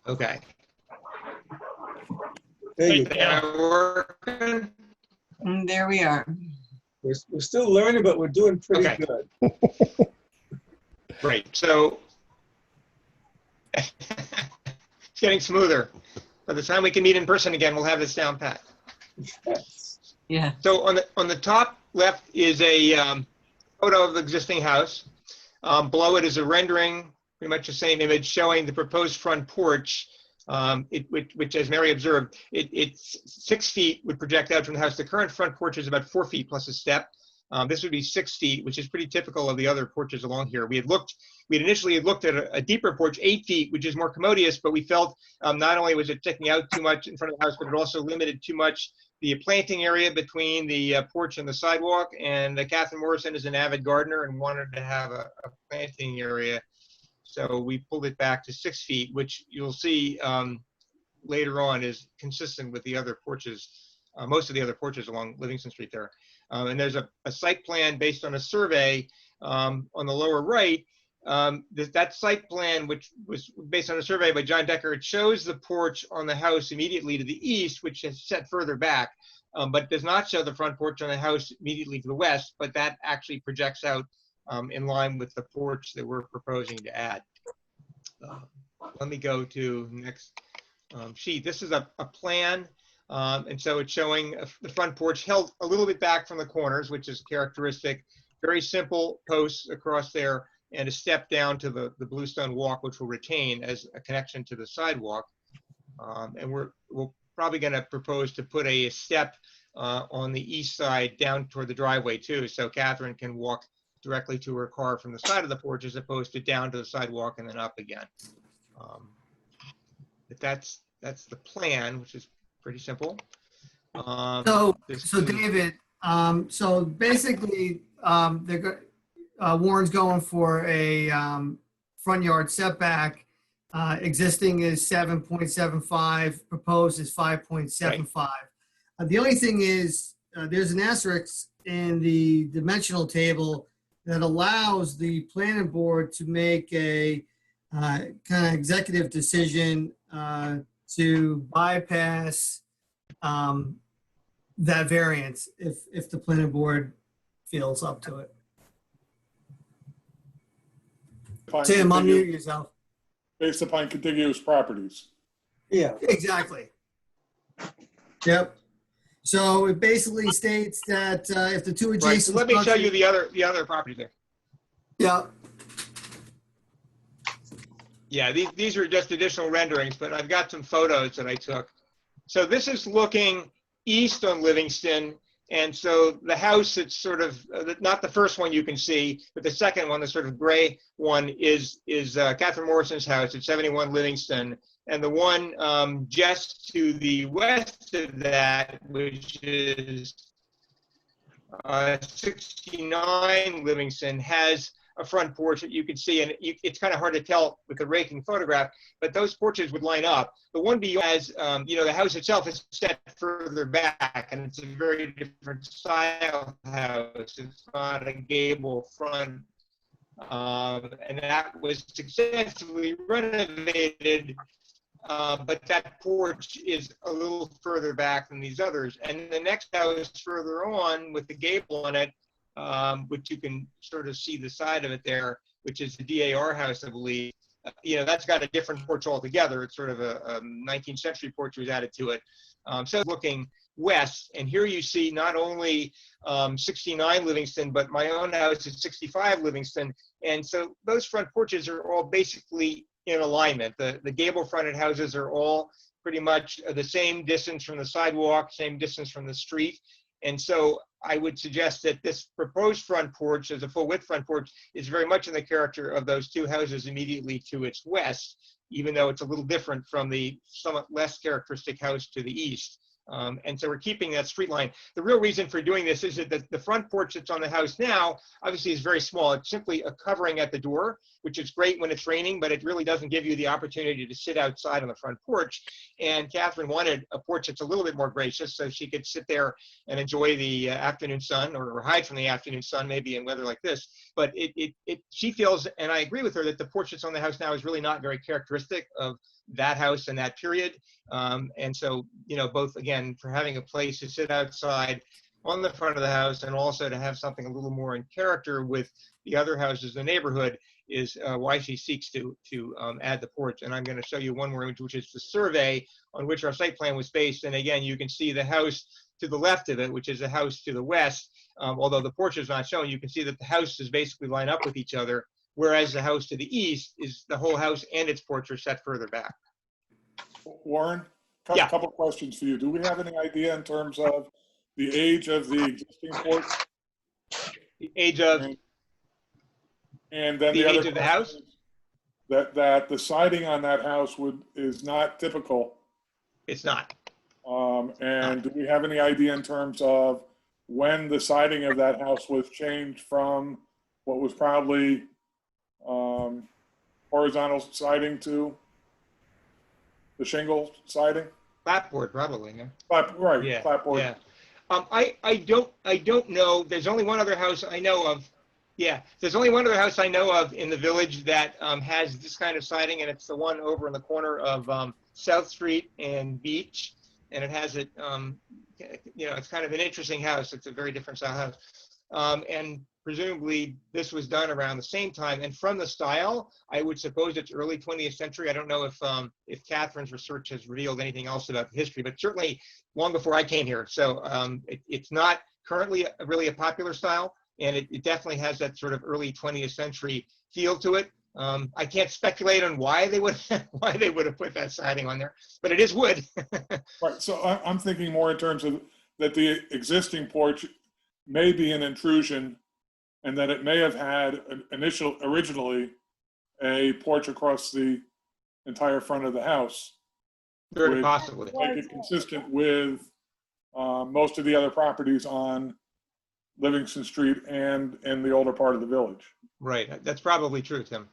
Okay. There you go. Yeah, working. there we are. We're still learning, but we're doing pretty Okay. good. Right. So it's getting smoother. By the time we can meet in person again, we'll have this down pat. Yeah. So on the top left is a photo of the existing house. Below it is a rendering, pretty much the same image, showing the proposed front porch, which, as Mary observed, it's 6 feet would project out from the house. The current front porch is about 4 feet plus a step. This would be 6 feet, which is pretty typical of the other porches along here. We had initially looked at a deeper porch, 8 feet, which is more commodious, but we felt not only was it sticking out too much in front of the house, but it also limited too much the planting area between the porch and the sidewalk. And Catherine Morrison is an avid gardener and wanted to have a planting area. So we pulled it back to 6 feet, which you'll see later on is consistent with the other porches, most of the other porches along Livingston Street there. And there's a site plan based on a survey on the lower right. That site plan, which was based on a survey by John Decker, it shows the porch on the house immediately to the east, which is set further back, but does not show the front porch on the house immediately to the west, but that actually projects out in line with the porch that we're proposing to add. Let me go to next sheet. This is a plan. And so it's showing the front porch held a little bit back from the corners, which is characteristic. Very simple posts across there and a step down to the bluestone walk, which will retain as a connection to the sidewalk. And we're probably going to propose to put a step on the east side down toward the driveway too, so Catherine can walk directly to her car from the side of the porch as opposed to down to the sidewalk and then up again. But that's the plan, which is pretty simple. So David, so basically, Warren's going for a front yard setback. Existing is 7.75, proposed is 5.75. The only thing is, there's an asterisk in the dimensional table that allows the planning board to make a kind of executive decision to bypass that variance if the planning board feels up to it. Tim, unmute yourself. Based upon contiguous properties. Yeah. Exactly. Yep. So it basically states that if the two Right, so adjacent let me show you structures- the other property there. Yeah, Yeah, these are just additional renderings, but I've got some photos that I took. So this is looking east on Livingston. And so the house that's sort of, not the first one you can see, but the second one, the sort of gray one is Catherine Morrison's house at 71 Livingston. And the one just to the west of that, which is 69 Livingston, has a front porch that you can see, and it's kind of hard to tell with the raking photograph, but those porches would line up. The one beyond has, the house itself is set further back, and it's a very different style house. It's not a gable front, and that was successfully renovated, but that porch is a little further back than these others. And the next house further on with the gable on it, which you can sort of see the side of it there, which is the DAR house, I believe. That's got a different porch altogether. It's sort of a 19th century porch was added to it. So looking west, and here you see not only 69 Livingston, but my own house is 65 Livingston. And so those front porches are all basically in alignment. The gable fronted houses are all pretty much the same distance from the sidewalk, same distance from the street. And so I would suggest that this proposed front porch, as a full width front porch, is very much in the character of those two houses immediately to its west, even though it's a little different from the somewhat less characteristic house to the east. And so we're keeping that street line. The real reason for doing this is that the front porch that's on the house now obviously is very small. It's simply a covering at the door, which is great when it's raining, but it really doesn't give you the opportunity to sit outside on the front porch. And Catherine wanted a porch that's a little bit more gracious so she could sit there and enjoy the afternoon sun, or hide from the afternoon sun maybe in weather like this. But she feels, and I agree with her, that the porch that's on the house now is really not very characteristic of that house and that period. And so, both, again, for having a place to sit outside on the front of the house and also to have something a little more in character with the other houses in the neighborhood is why she seeks to add the porch. And I'm going to show you one more image, which is the survey on which our site plan was based. And again, you can see the house to the left of it, which is a house to the west. Although the porch is not shown, you can see that the houses basically line up with each other, whereas the house to the east is the whole house and its porch are set further back. Warren, Yeah. a couple questions for you. Do we have any idea in terms of the age of the existing porch? The age of and then the other age of the house? That the siding on that house is not typical. It's not. And do we have any idea in terms of when the siding of that house was changed from what was probably horizontal siding to the shingle siding? Clapboard, probably. Yeah. Right. Yeah. Clapboard. Yeah. I don't know. There's only one other house I know of. Yeah, there's only one other house I know of in the village that has this kind of siding, and it's the one over in the corner of South Street and Beach, and it has it. It's kind of an interesting house. It's a very different style house, and presumably this was done around the same time. And from the style, I would suppose it's early 20th century. I don't know if Catherine's research has revealed anything else about the history, but certainly long before I came here. So it's not currently really a popular style. And it definitely has that sort of early 20th century feel to it. I can't speculate on why they would have put that siding on there, but it is wood. Right. So I'm thinking more in terms of that the existing porch may be an intrusion, and that it may have had originally a porch across the entire front of the house. Very possibly. Make it consistent with most of the other properties on Livingston Street and in the older part of the village. Right. That's probably true, Tim.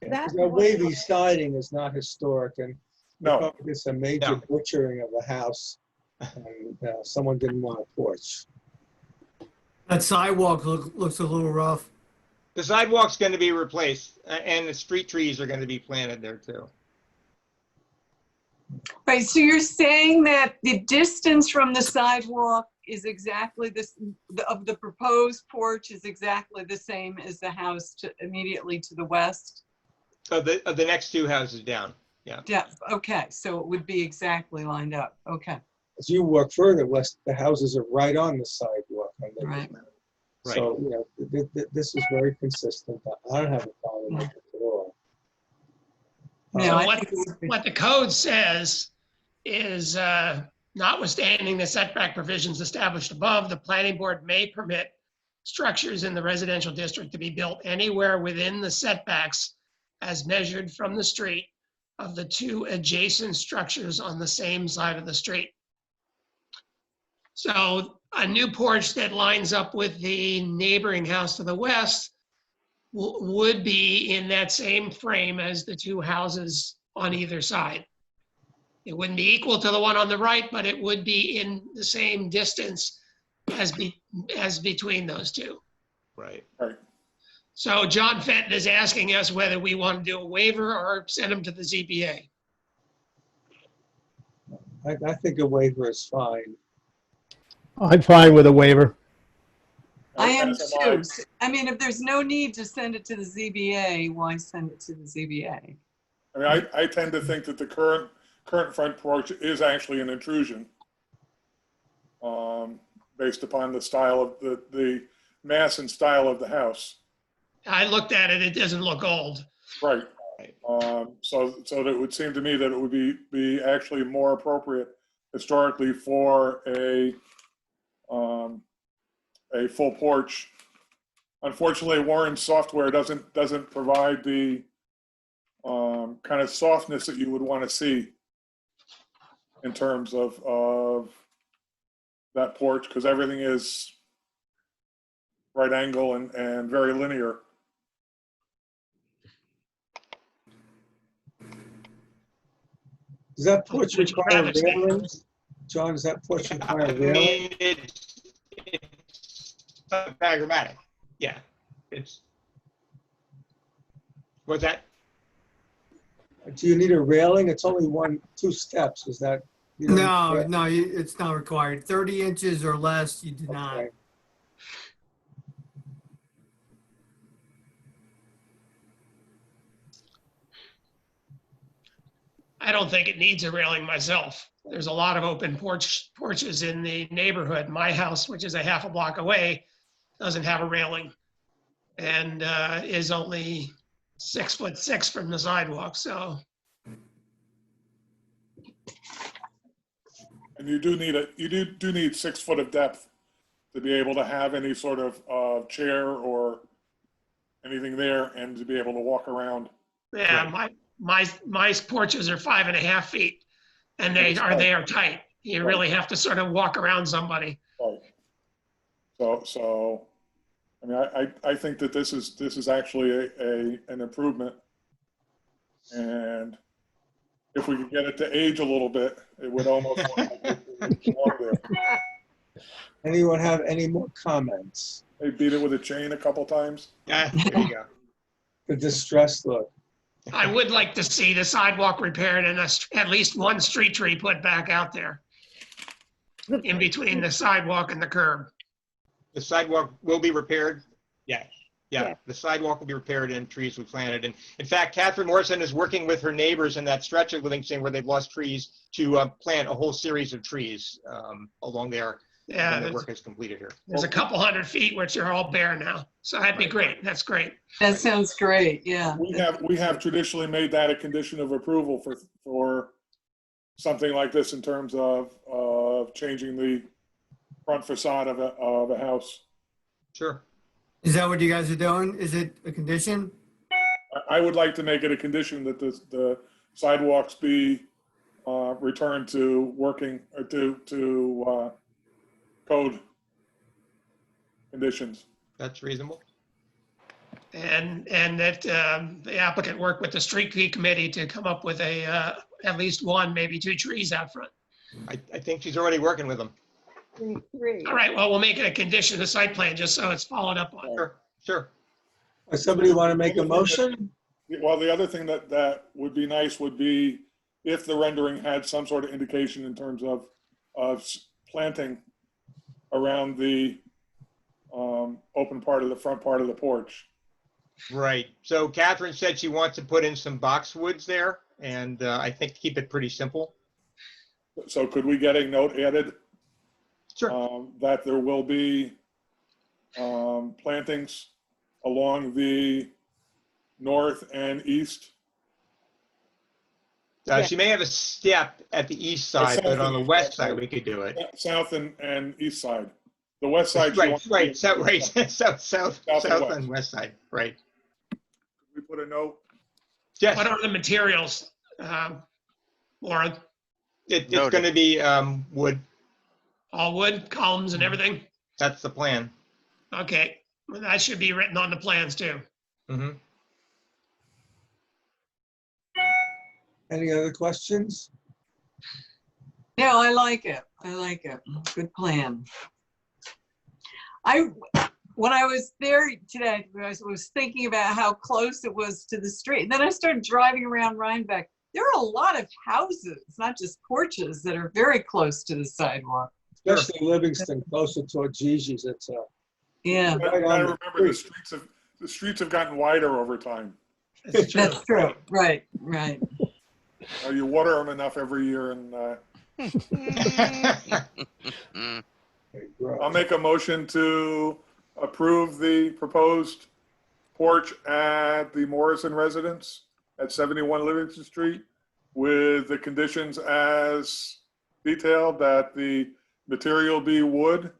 The wavy siding is not historic, and No. it's a major butchering of the house, and someone didn't want a porch. that sidewalk looks a little rough. The sidewalk's going to be replaced, and the street trees are going to be planted there too. Right, so you're saying that the distance from the sidewalk is exactly of the proposed porch is exactly the same as the house immediately to the west? Of the next two houses down. Yeah. Yeah, okay, so it would be exactly lined up, okay. as you walk further west, the houses are right on the sidewalk. Right. So, you know, this is very consistent. I don't have a problem with it at all. No, So I what, think it would be- what the code says is, notwithstanding the setback provisions established above, the planning board may permit structures in the residential district to be built anywhere within the setbacks as measured from the street of the two adjacent structures on the same side of the street. So a new porch that lines up with the neighboring house to the west would be in that same frame as the two houses on either side. It wouldn't be equal to the one on the right, but it would be in the same distance as between those two. Right. Right. So John Fenton is asking us whether we want to do a waiver or send him to the ZBA. I think a waiver is fine. I'm fine with a waiver. I am As am too. I mean, if there's no need to send it to the ZBA, why send it to the ZBA? I mean, I tend to think that the current front porch is actually an intrusion, based upon the style of the mass and style of the house. I looked at it, it doesn't look old. Right. So it would seem to me that it would be actually more appropriate historically for a full porch. Unfortunately, Warren's software doesn't provide the kind of softness that you would want to see in terms of that porch, because everything is right angle and very linear. Does that porch Which require Travis did. railings? John, does that porch I require railings? mean, it's diagrammatic. Yeah, it's. What's that? Do you need a railing? It's only two steps. Is that? you don't No, need- no, it's not required. 30 inches or less, you do not. Okay. I don't think it needs a railing myself. There's a lot of open porches in the neighborhood. My house, which is a half a block away, doesn't have a railing and is only 6'6" from the sidewalk. So And you do need 6 foot of depth to be able to have any sort of chair or anything there and to be able to walk around. yeah, my porches are 5.5 feet and they are tight. You really have to sort of walk around somebody. Right. So, I mean, I think that this is actually an improvement, and if we could get it to age a little bit, it would almost. Anyone have any more comments? They beat it with a chain a couple times. Yeah, there you go. The distressed look. I would like to see the sidewalk repaired and at least one street tree put back out there in between the sidewalk and the curb. The sidewalk will be repaired. Yeah. Yeah. The sidewalk will be repaired and trees will be planted. And in fact, Catherine Morrison is working with her neighbors in that stretch of Livingston where they've lost trees to plant a whole series of trees along there. Yeah, When the work is completed here. there's a couple 100 feet which are all bare now. So that'd be great. That's great. That sounds great, yeah. We have traditionally made that a condition of approval for something like this in terms of changing the front facade of a house. Sure. Is that what you guys are doing? Is it a condition? I would like to make it a condition that the sidewalks be returned to working or to code conditions. That's reasonable. And that the applicant work with the street tree committee to come up with at least one, maybe 2 trees out front. I think she's already working with them. Great. All right, well, we'll make it a condition of the site plan just so it's followed up on. Sure. Does somebody want to make a motion? Well, the other thing that would be nice would be if the rendering had some sort of indication in terms of planting around the open part of the front part of the porch. Right. So Catherine said she wants to put in some boxwoods there, and I think keep it pretty simple. So could we get a note added? Sure. That there will be plantings along the north and east? She may have a step at the east side, but on the west side, we could do it. South and east side. The west side. Right, south and and west side, right. We put a note. Yes, What are the materials, Lauren? it's going to be wood. All wood, columns and everything? That's the plan. Okay, well, that should be written on the plans too. Mm-hmm. Any other questions? No, I like it. I like it. Good plan. When I was there today, I was thinking about how close it was to the street. Then I started driving around Rhinebeck. There are a lot of houses, not just porches, that are very close to the sidewalk. Especially Livingston, closer toward Gigi's. It's Yeah, You gotta remember the streets have gotten wider over time. that's true. Right, right. You water them enough every year, and I'll make a motion to approve the proposed porch at the Morrison residence at 71 Livingston Street with the conditions as detailed, that the material be wood.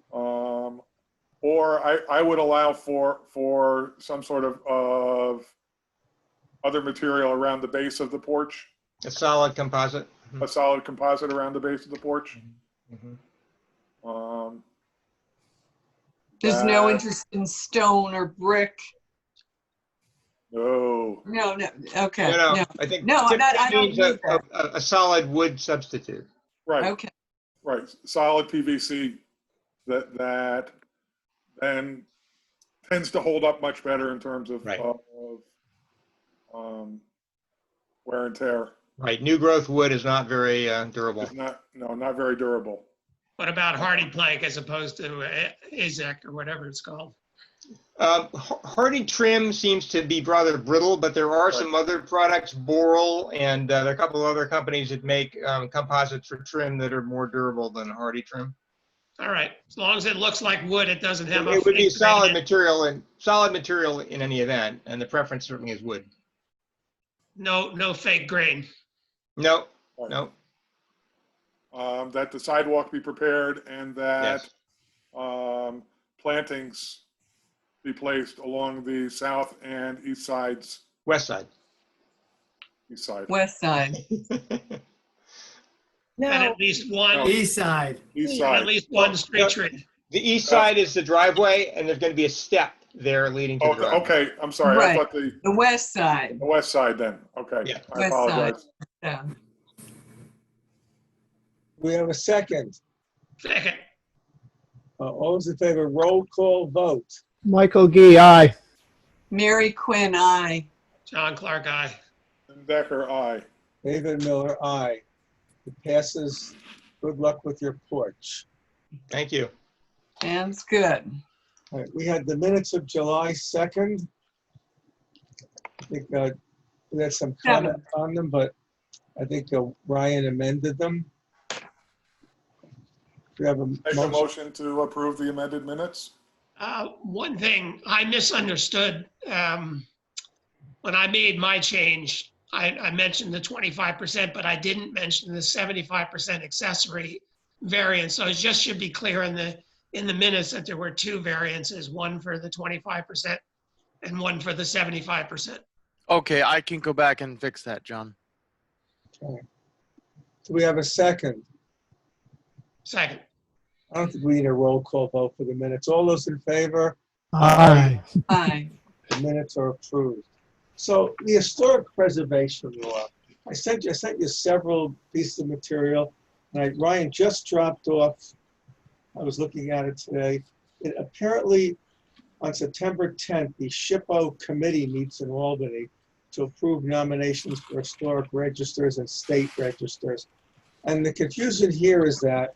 Or I would allow for some sort of other material around the base of the porch. A solid composite. A solid composite around the base of the porch. Mm-hmm. There's no interest in stone or brick. No. No, okay. No. I think I don't means need that. a solid wood substitute. Right. Okay. Right. Solid PVC that then tends to hold up much better in terms of, Right. Wear and tear. Right. New growth wood is not very durable. It's not very durable. What about hardy plank as opposed to AZEK or whatever it's called? Hardy trim seems to be rather brittle, but there are some other products, Boral, and there are a couple of other companies that make composites for trim that are more durable than hardy trim. All right, as long as it looks like wood, it doesn't have. It would be solid material in any event, and the preference certainly is wood. No fake grain. No. That the sidewalk be prepared and that plantings be placed along the south and east sides. West side. East side. West side. And at least one. East side. East At side. least one street tree. The east side is the driveway, and there's going to be a step there leading to the driveway. Okay, I'm sorry. Right. I thought the west side. west side then. Okay. Yeah. I West apologize. Yeah. We have a second. Second. All those in favor, roll call vote. Michael Gee, aye. Mary Quinn, aye. John Clark, aye. Decker, aye. David Miller, aye. It passes. Good luck with your porch. Thank you. Sounds good. All right, we had the minutes of July 2nd. I think we had some comment on them, but I think Ryan amended them. We have a Make a motion to approve the amended minutes. One thing I misunderstood when I made my change. I mentioned the 25%, but I didn't mention the 75% accessory variance. So it just should be clear in the minutes that there were two variances, one for the 25% and one for the 75%. Okay, I can go back and fix that, John. Okay. Do we have a second? Second. I don't think we need a roll call vote for the minutes. All those in favor? Aye. Aye. The minutes are approved. So the historic preservation law, I sent you several pieces of material. And Ryan just dropped off. I was looking at it today. It apparently on September 10th, the SHPO committee meets in Albany to approve nominations for historic registers and state registers. And the confusion here is that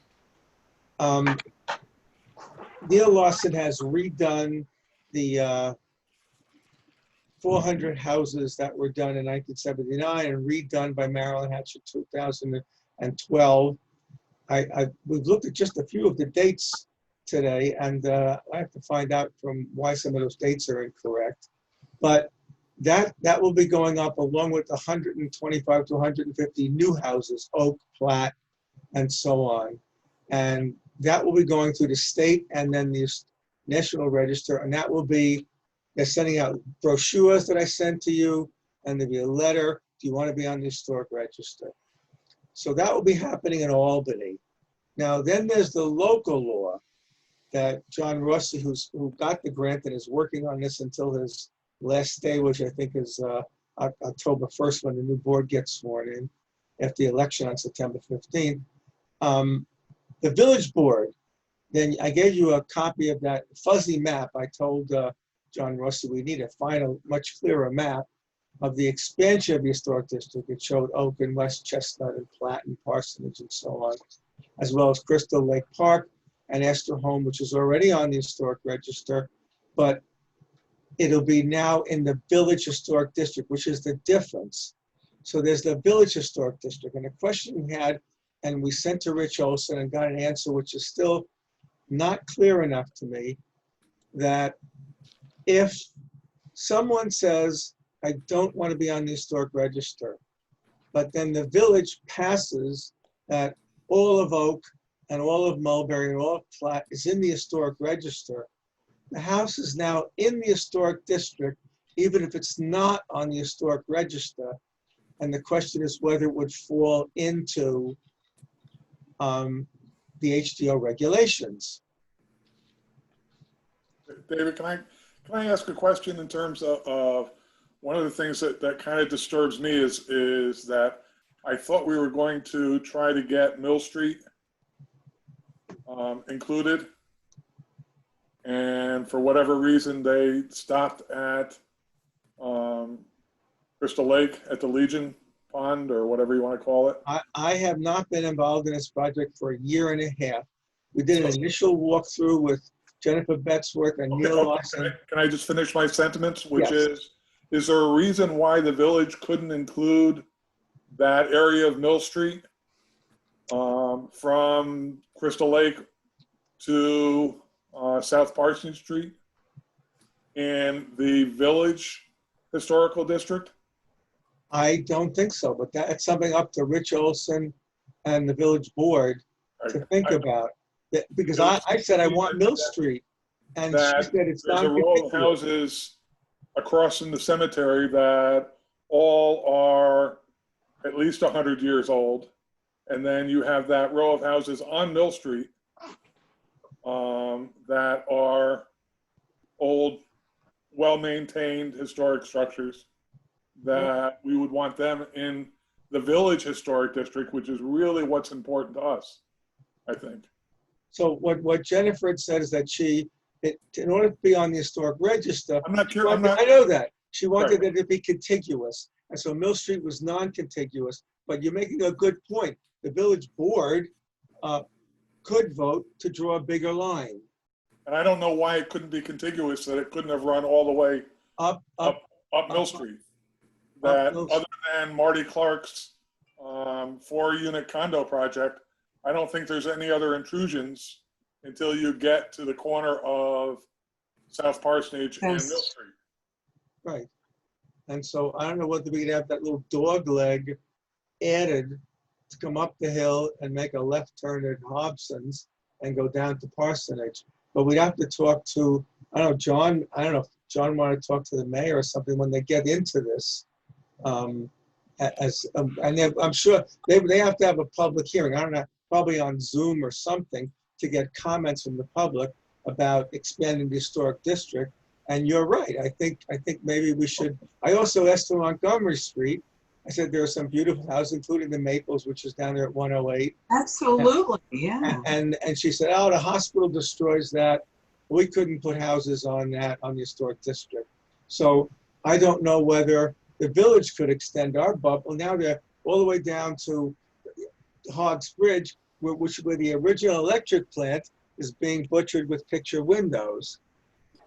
Neil Lawson has redone the 400 houses that were done in 1979 and redone by Marilyn Hatch in 2012. We've looked at just a few of the dates today, and I have to find out from why some of those dates are incorrect. But that will be going up along with 125 to 150 new houses, Oak, Platt, and so on. And that will be going through the state and then the National Register, and that will be, they're sending out brochures that I sent to you, and there'll be a letter, do you want to be on the Historic Register? So that will be happening in Albany. Now, then there's the local law that John Rossi, who got the grant and is working on this until his last day, which I think is October 1st when the new board gets sworn in after the election on September 15th. The village board, then I gave you a copy of that fuzzy map. I told John Rossi we need to find a much clearer map of the expansion of the historic district. It showed Oak and West Chestnut and Platt and Parsonage and so on, as well as Crystal Lake Park and Astor Home, which is already on the historic register, but it'll be now in the village historic district, which is the difference. So there's the village historic district, and the question we had, and we sent to Rich Olson and got an answer which is still not clear enough to me, that if someone says, I don't want to be on the historic register, but then the village passes that all of Oak and all of Mulberry and all of Platt is in the historic register, the house is now in the historic district, even if it's not on the historic register. And the question is whether it would fall into the HDO regulations. David, can I ask a question in terms of one of the things that kind of disturbs me is that I thought we were going to try to get Mill Street included, and for whatever reason they stopped at Crystal Lake at the Legion Pond or whatever you want to call it. I have not been involved in this project for a year and a half. We did an initial walkthrough with Jennifer Betzworth and Neil Lawson. Can I just finish my sentiments, which Yes. is there a reason why the village couldn't include that area of Mill Street from Crystal Lake to South Parsonage Street in the village historical district? I don't think so, but that's something up to Rich Olson and the village board to think about. Because I said I want Mill Street, and she said it's not. There's a row of houses across from the cemetery that all are at least 100 years old. And then you have that row of houses on Mill Street that are old, well-maintained historic structures that we would want them in the village historic district, which is really what's important to us, I think. So what Jennifer had said is that in order to be on the historic register, I'm not sure. I know that. She wanted it to be contiguous. And so Mill Street was non-contiguous, but you're making a good point. The village board could vote to draw a bigger line. And I don't know why it couldn't be contiguous, that it couldn't have run all the way up Mill Street. That other than Marty Clark's 4-unit condo project, I don't think there's any other intrusions until you get to the corner of South Parsonage and Mill Street. Right. And so I don't know whether we'd have that little dog leg added to come up the hill and make a left turn at Hobson's and go down to Parsonage. But we'd have to talk to, I don't know, John, I don't know if John wanted to talk to the mayor or something when they get into this. And I'm sure they have to have a public hearing. I don't know, probably on Zoom or something to get comments from the public about expanding the historic district. And you're right. I think maybe we should. I also asked for Montgomery Street. I said there are some beautiful houses, including the Maples, which is down there at 108. Absolutely, yeah. And she said, oh, the hospital destroys that. We couldn't put houses on that on the historic district. So I don't know whether the village could extend our bubble. Now they're all the way down to Hogg's Bridge, where the original electric plant is being butchered with picture windows.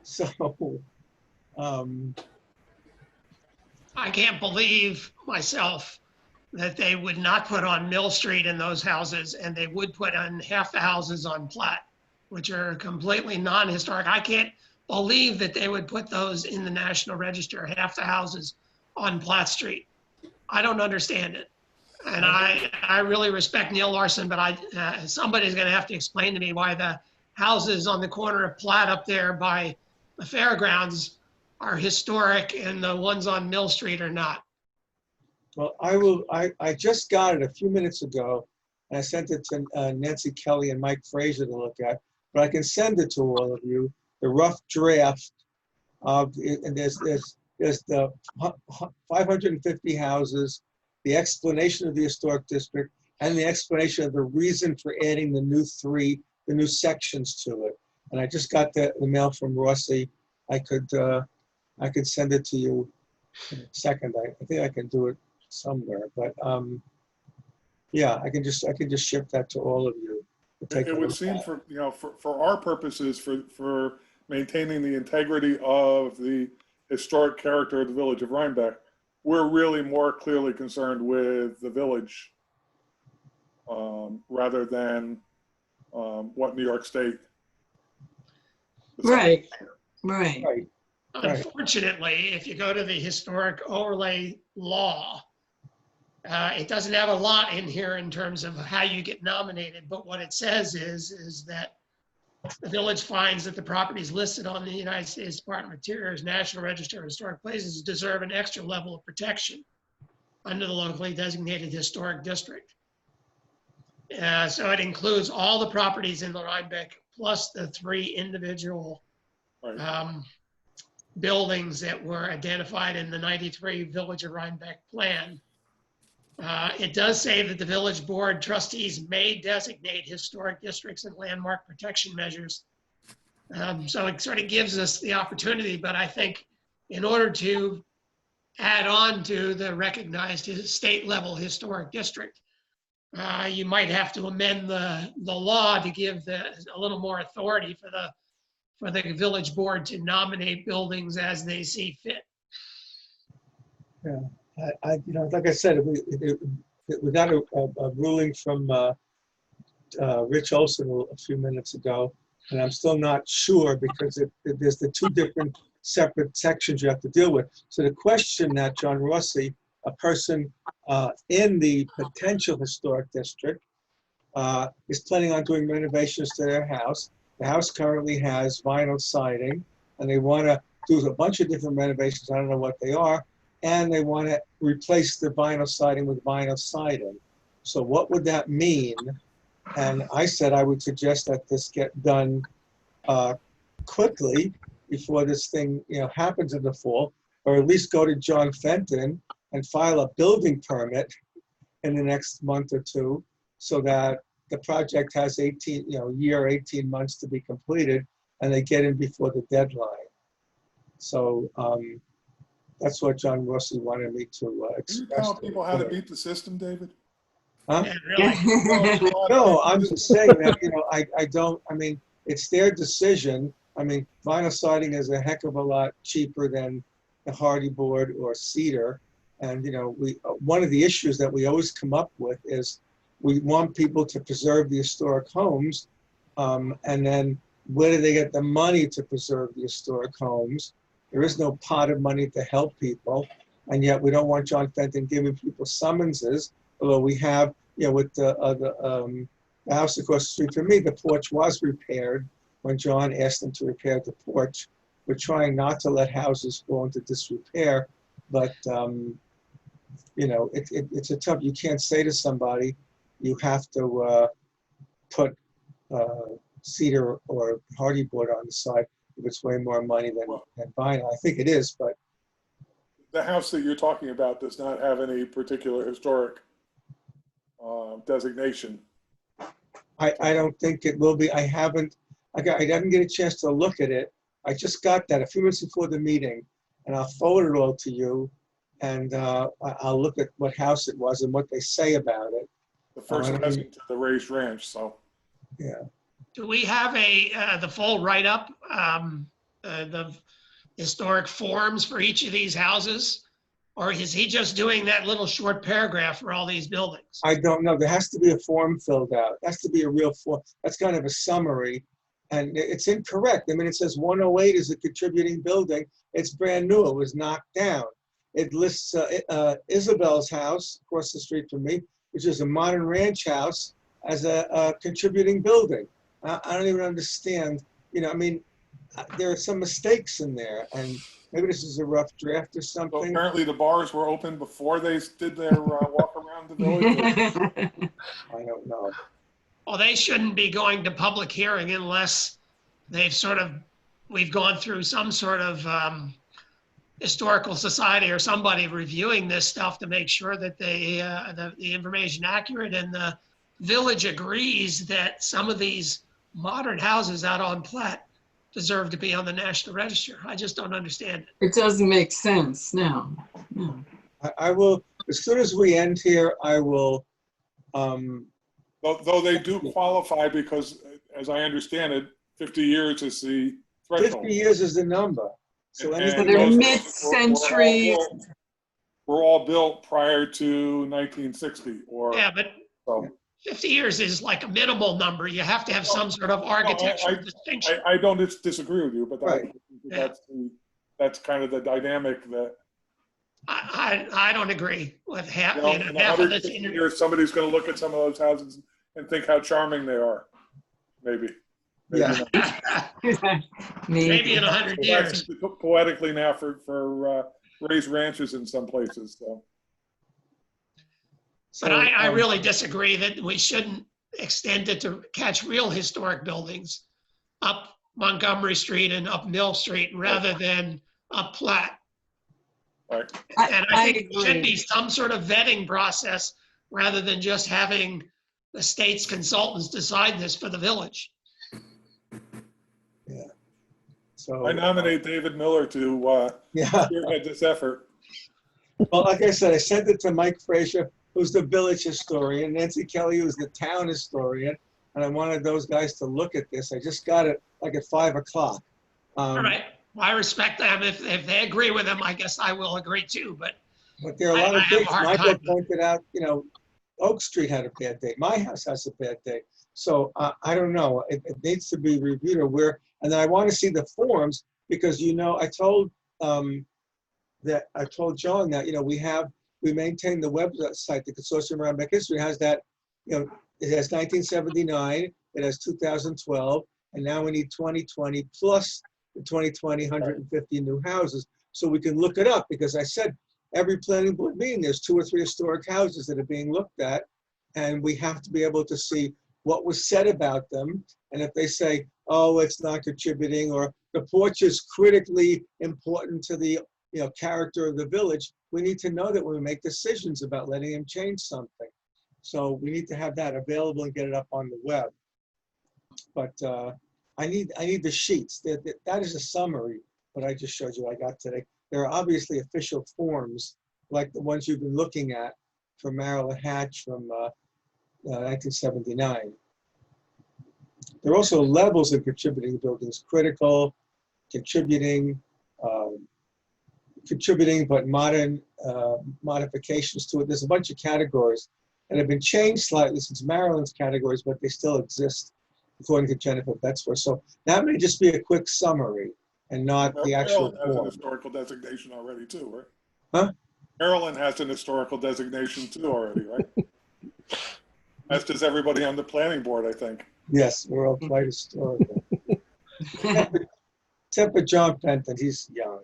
So I can't believe myself that they would not put on Mill Street in those houses, and they would put on half the houses on Platt, which are completely non-historic. I can't believe that they would put those in the National Register, half the houses on Platt Street. I don't understand it. And I really respect Neil Larson, but somebody's going to have to explain to me why the houses on the corner of Platt up there by the fairgrounds are historic and the ones on Mill Street are not. Well, I just got it a few minutes ago, and I sent it to Nancy Kelly and Mike Fraser to look at, but I can send it to all of you, the rough draft of, and there's the 550 houses, the explanation of the historic district, and the explanation of the reason for adding the new sections to it. And I just got the mail from Rossi. I could send it to you in a second. I think I can do it somewhere, but yeah, I can just ship that to all of you. It would seem for our purposes, for maintaining the integrity of the historic character of the village of Rhinebeck, we're really more clearly concerned with the village rather than what New York State. Right. Unfortunately, if you go to the historic overlay law, it doesn't have a lot in here in terms of how you get nominated, but what it says is that the village finds that the properties listed on the United States Department of Interior's National Register of Historic Places deserve an extra level of protection under the locally designated historic district. So it includes all the properties in the Rhinebeck plus the 3 individual buildings that were identified in the 93 Village of Rhinebeck plan. It does say that the village board trustees may designate historic districts and landmark protection measures. So it sort of gives us the opportunity, but I think in order to add on to the recognized state level historic district, you might have to amend the law to give a little more authority for the village board to nominate buildings as they see fit. Yeah. Like I said, we got a ruling from Rich Olson a few minutes ago, and I'm still not sure because there's the 2 different separate sections you have to deal with. So the question that John Rossi, a person in the potential historic district, is planning on doing renovations to their house. The house currently has vinyl siding, and they want to do a bunch of different renovations. I don't know what they are. And they want to replace the vinyl siding with vinyl siding. So what would that mean? And I said I would suggest that this get done quickly before this thing happens in the fall, or at least go to John Fenton and file a building permit in the next month or 2, so that the project has 18 months to be completed, and they get in before the deadline. So. That's what John Rossi wanted me to express. Can you tell people how to beat the system, David? Huh? Yeah, really? No, I'm just saying that, I don't, it's their decision. Vinyl siding is a heck of a lot cheaper than the hardy board or cedar. And, one of the issues that we always come up with is we want people to preserve the historic homes. And then where do they get the money to preserve the historic homes? There is no pot of money to help people, and yet we don't want John Fenton giving people summonses. Although we have, with the house across the street from me, the porch was repaired when John asked them to repair the porch. We're trying not to let houses fall into disrepair, but it's a tough. You can't say to somebody, you have to put cedar or hardy board on the side. It's way more money than vinyl. I think it is, but the house that you're talking about does not have any particular historic designation. I don't think it will be. I didn't get a chance to look at it. I just got that a few minutes before the meeting, and I'll forward it all to you, and I'll look at what house it was and what they say about it. The first cousin to the raised ranch, so. Yeah. Do we have the full write-up, the historic forms for each of these houses? Or is he just doing that little short paragraph for all these buildings? I don't know. There has to be a form filled out. There has to be a real form. That's kind of a summary. And it's incorrect. I mean, it says 108 is a contributing building. It's brand new. It was knocked down. It lists Isabel's house across the street from me, which is a modern ranch house, as a contributing building. I don't even understand. You know, I mean, there are some mistakes in there, and maybe this is a rough draft or So something. apparently the bars were open before they did their walk around the village. I don't know. Well, they shouldn't be going to public hearing unless we've gone through some sort of historical society or somebody reviewing this stuff to make sure that the information accurate, and the village agrees that some of these modern houses out on Platte deserve to be on the National Register. I just don't understand it. It doesn't make sense, no. I will, as soon as we end here, I will, Though they do qualify because, as I understand it, 50 years is the threshold. 50 years is the number. So And anything they're those mid-century. were all built prior to 1960 or Yeah, but so. 50 years is like a minimal number. You have to have some sort of architectural distinction. I don't disagree with you, but Right. that's kind of the dynamic that, I don't agree with half, you know, half in of 150 this. years, somebody's going to look at some of those houses and think how charming they are. Maybe. Yeah. not. Maybe in 100 years. That's poetically now for raised ranches in some places. So But I really disagree that we shouldn't extend it to catch real historic buildings up Montgomery Street and up Mill Street rather than up Platte. right. And I think it should agree. be some sort of vetting process rather than just having the state's consultants decide this for the village. So I nominate David Miller to yeah. spearhead this effort. Well, like I said, I sent it to Mike Frazier, who's the village historian, Nancy Kelly, who's the town historian, and I wanted those guys to look at this. I just got it like at 5 o'clock. All right. Well, I respect them. If they agree with them, I guess I will agree too. But But there are a lot I of have a things. hard Michael time. pointed out, you know, Oak Street had a bad day. My house has a bad day. So I don't know. It needs to be reviewed or where. And then I want to see the forms because, you know, I told John that, you know, we maintain the website, the Consortium Rhinebeck History has that, you know, it has 1979, it has 2012, and now we need 2020 plus the 2020 150 new houses. So we can look it up because I said every planning board meeting, there's 2 or 3 historic houses that are being looked at, and we have to be able to see what was said about them. And if they say, oh, it's not contributing, or the porch is critically important to the character of the village, we need to know that when we make decisions about letting him change something. So we need to have that available and get it up on the web. But I need the sheets. That is a summary, what I just showed you I got today. There are obviously official forms, like the ones you've been looking at from Marilyn Hatch from 1979. There are also levels of contributing buildings: critical, contributing but modern modifications to it. There's a bunch of categories that have been changed slightly since Marilyn's categories, but they still exist according to Jennifer Betzwer. So that may just be a quick summary and not the actual Maryland has an form. historical designation already too, right? Huh? Maryland has an historical designation too already, right? As does everybody on the planning board, I think. Yes, we're all quite historical. Except for John Penton, he's young.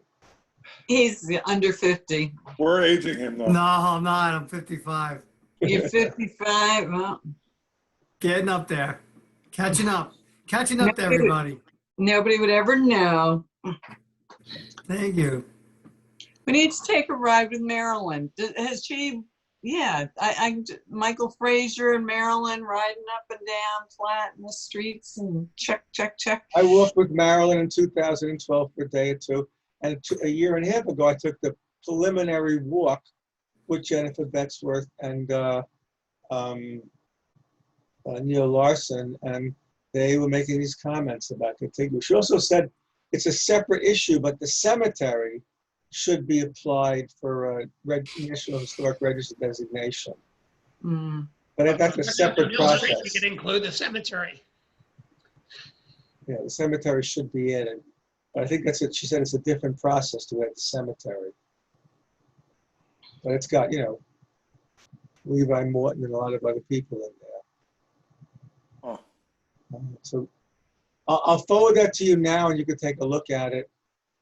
He's under 50. We're aging him though. No, I'm not. I'm 55. You're 55. Well, Getting up there. Catching up. Catching up to everybody. nobody would ever know. Thank you. We need to take a ride with Marilyn. Has she? Yeah, Michael Frazier and Marilyn riding up and down flat in the streets and check. I worked with Marilyn in 2012 for a day or two. And a year and a half ago, I took the preliminary walk with Jennifer Betzworth and Neil Larson, and they were making these comments about contiguous. She also said it's a separate issue, but the cemetery should be applied for a National Historic Register designation. Mm. But that's a separate process. We could include the cemetery. Yeah, the cemetery should be in it. But I think that's what she said, it's a different process to add the cemetery. But it's got, Levi Morton and a lot of other people in there. Oh. So I'll forward that to you now and you can take a look at it.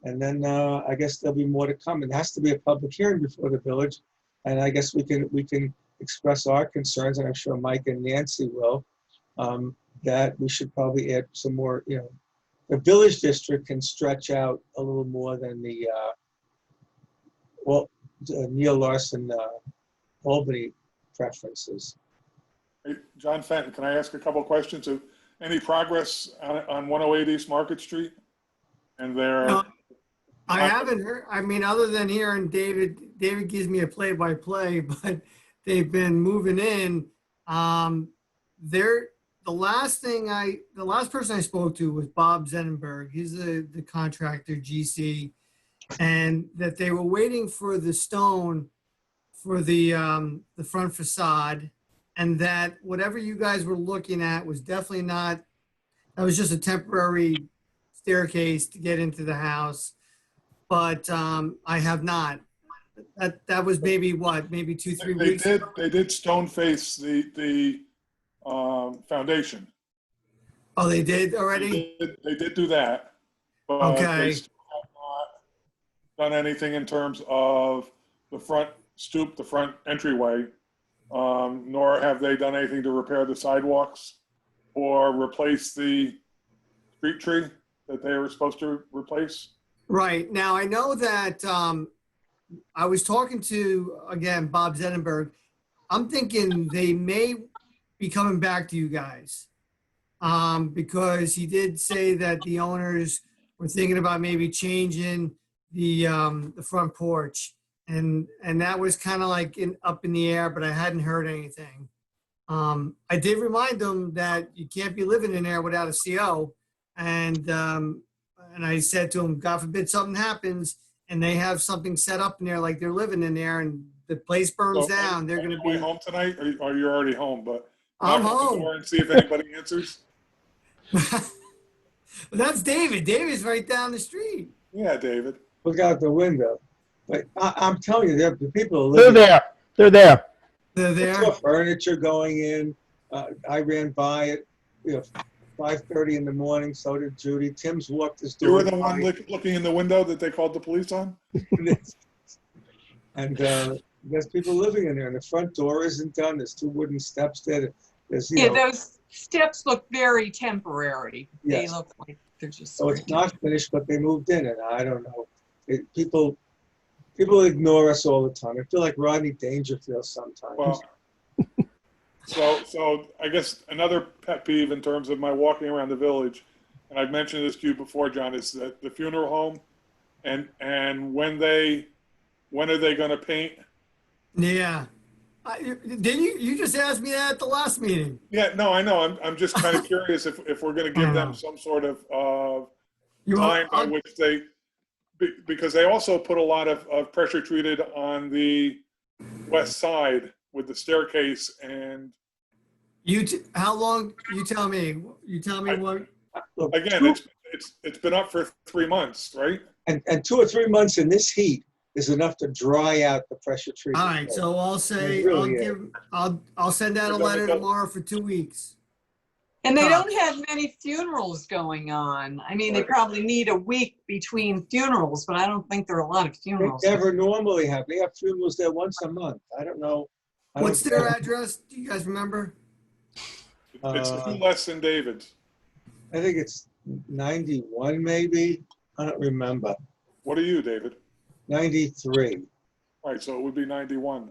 And then I guess there'll be more to come. It has to be a public hearing before the village. And I guess we can express our concerns, and I'm sure Mike and Nancy will, that we should probably add some more, the village district can stretch out a little more than the, Neil Larson, Albany preferences. Hey, John Fenton, can I ask a couple of questions? Any progress on 108 East Market Street? And there, No, I haven't heard, other than hearing David gives me a play-by-play, but they've been moving in. The last person I spoke to was Bob Zenenberg. He's the contractor, GC, and that they were waiting for the stone for the front facade, and that whatever you guys were looking at was definitely not, that was just a temporary staircase to get into the house. But I have not. That was maybe 2-3 weeks ago. They did stone face the foundation. Oh, they did already? They did do that. But Okay. they still have not done anything in terms of the front stoop, the front entryway, nor have they done anything to repair the sidewalks or replace the street tree that they were supposed to replace. Right. Now, I know that I was talking to, again, Bob Zenenberg. I'm thinking they may be coming back to you guys because he did say that the owners were thinking about maybe changing the front porch. And that was kind of like up in the air, but I hadn't heard anything. I did remind them that you can't be living in there without a CO. And I said to them, God forbid something happens and they have something set up in there like they're living in there and the place burns down. They're going to be home tonight, or you're already home. But I'm knock on the home. door and see if anybody answers. That's David. David's right down the street. Yeah, David. Look out the window. But I'm telling you, the people are They're living. there. They're there. They're I there. saw furniture going in. I ran by it, 5:30 in the morning. So did Judy. Tim's walked his door. You were the one looking in the window that they called the police on? And there's people living in there. And the front door isn't done. There's 2 wooden steps there. There's, Those steps look very temporary. They Yes. look like they're just. So it's not finished, but they moved in, and I don't know. People ignore us all the time. I feel like Rodney Dangerfield sometimes. Well, so I guess another pet peeve in terms of my walking around the village, and I've mentioned this to you before, John, is that the funeral home, and when are they going to paint? Yeah. Didn't you just asked me that at the last meeting? Yeah, no, I know. I'm just kind of curious if we're going to give them some sort of time by which they, because they also put a lot of pressure treated on the west side with the staircase. And how long? You tell me. You tell me what. Look, again, it's been up for 3 months, right? And 2 or 3 months in this heat is enough to dry out the pressure treatment. All right, so I'll say It really is. I'll send out a letter tomorrow for 2 weeks. And they don't have many funerals going on. I mean, they probably need a week between funerals, but I don't think there are a lot of funerals. They never normally have. They have funerals there once a month. I don't know. What's their address? Do you guys remember? It's 2 less than David's. I think it's 91 maybe. I don't remember. What are you, David? 93. All right, so it would be 91.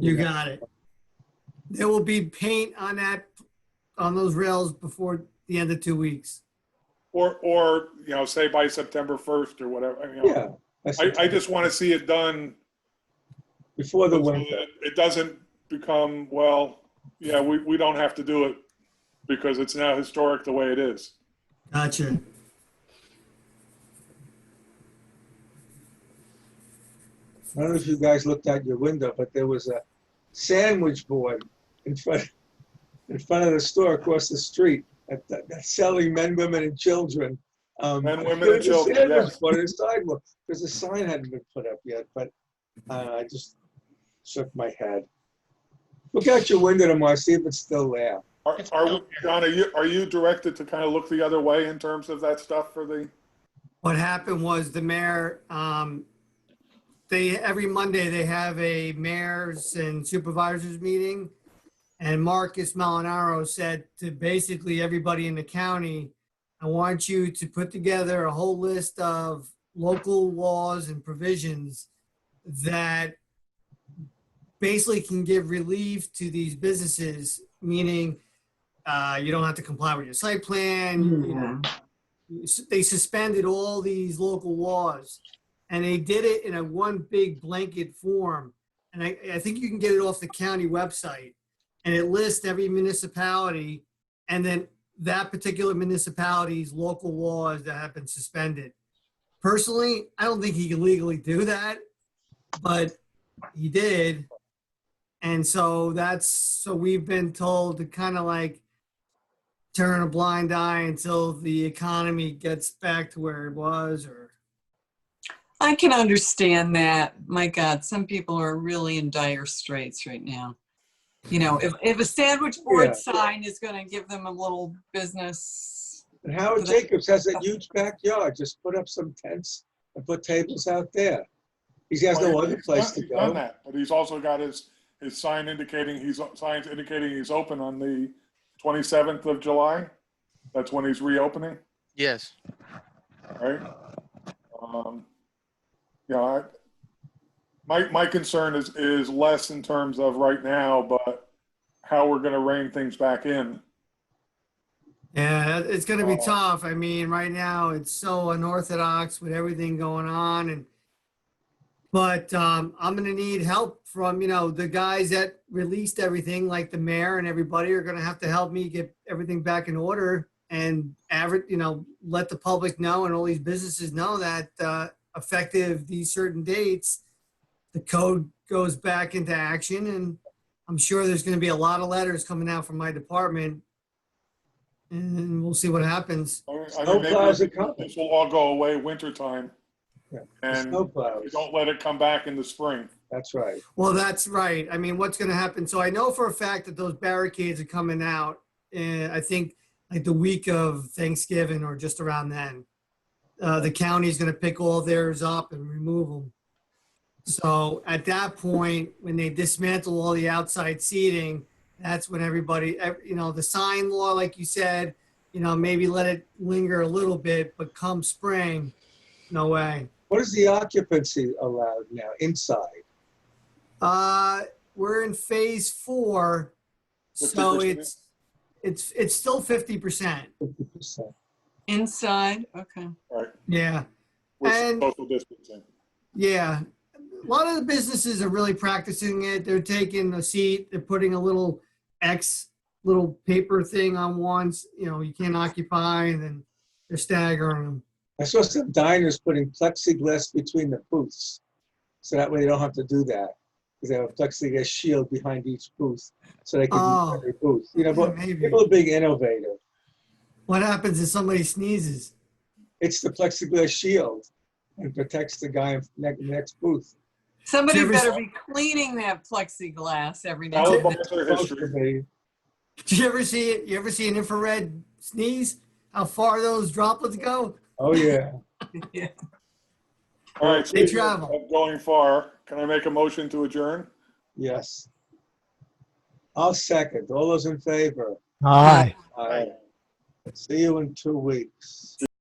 You got it. There will be paint on those rails before the end of 2 weeks. Or say by September 1st or whatever. Yeah. I just want to see it done before the so winter. that it doesn't become, we don't have to do it because it's now historic the way it is. Gotcha. I don't know if you guys looked out your window, but there was a sandwich board in front of the store across the street that's selling men, women, and children. Men, women, there and was a children, sandwich yes. board on the sidewalk because the sign hadn't been put up yet, but I just shook my head. Look out your window tomorrow, see if it's still there. John, are you directed to kind of look the other way in terms of that stuff for the? What happened was the mayor, every Monday they have a mayors and supervisors meeting. And Marcus Molinaro said to basically everybody in the county, I want you to put together a whole list of local laws and provisions that basically can give relief to these businesses, meaning you don't have to comply with your site plan. You know, they suspended all these local laws, and they did it in a one big blanket form. And I think you can get it off the county website, and it lists every municipality and then that particular municipality's local laws that have been suspended. Personally, I don't think he can legally do that, but he did. And so so we've been told to kind of like turn a blind eye until the economy gets back to where it was. Or I can understand that. My God, some people are really in dire straits right now. You know, if a sandwich board sign is going to give them a little business. And Howard Jacobs has a huge backyard. Just put up some tents and put tables out there. He has no other place to He's go. done that, but he's also got his signs indicating he's open on the 27th of July. That's when he's reopening, Yes. right? Yeah, my concern is less in terms of right now, but how we're going to rein things back in. yeah, it's going to be tough. I mean, right now it's so unorthodox with everything going on, but I'm going to need help from, the guys that released everything, like the mayor and everybody are going to have to help me get everything back in order and let the public know and all these businesses know that effective these certain dates, the code goes back into action. And I'm sure there's going to be a lot of letters coming out from my department, and we'll see what happens. Snowplows are coming. This will all go away wintertime. Yeah. And Snowplows. you don't let it come back in the spring. That's right. Well, that's right. I mean, what's going to happen? So I know for a fact that those barricades are coming out, and I think like the week of Thanksgiving or just around then. The county is going to pick all theirs up and remove them. So at that point, when they dismantle all the outside seating, that's when everybody, the sign law, like you said, maybe let it linger a little bit, but come spring, no way. What is the occupancy allowed now inside? We're in phase 4, so 50%? it's still 50%. 50%. Inside, okay. Right. Yeah. With And- social distancing. Yeah. A lot of the businesses are really practicing it. They're taking a seat, they're putting a little little paper thing on once, you can't occupy, and then they're staggering them. I saw some diners putting plexiglass between the booths. So that way they don't have to do that. Because they have a plexiglass shield behind each booth. So they can use every booth. But maybe. people are being innovative. What happens if somebody sneezes? It's the plexiglass shield and protects the guy in the next booth. Somebody Did you ever better be cleaning that plexiglass every All day. of our history. Did you ever see it? You ever see an infrared sneeze? How far those droplets go? Oh, yeah. Yeah. All right, They speaking travel. of going far, can I make a motion to adjourn? Yes. I'll second. All those in favor? Aye. Aye. See you in 2 weeks.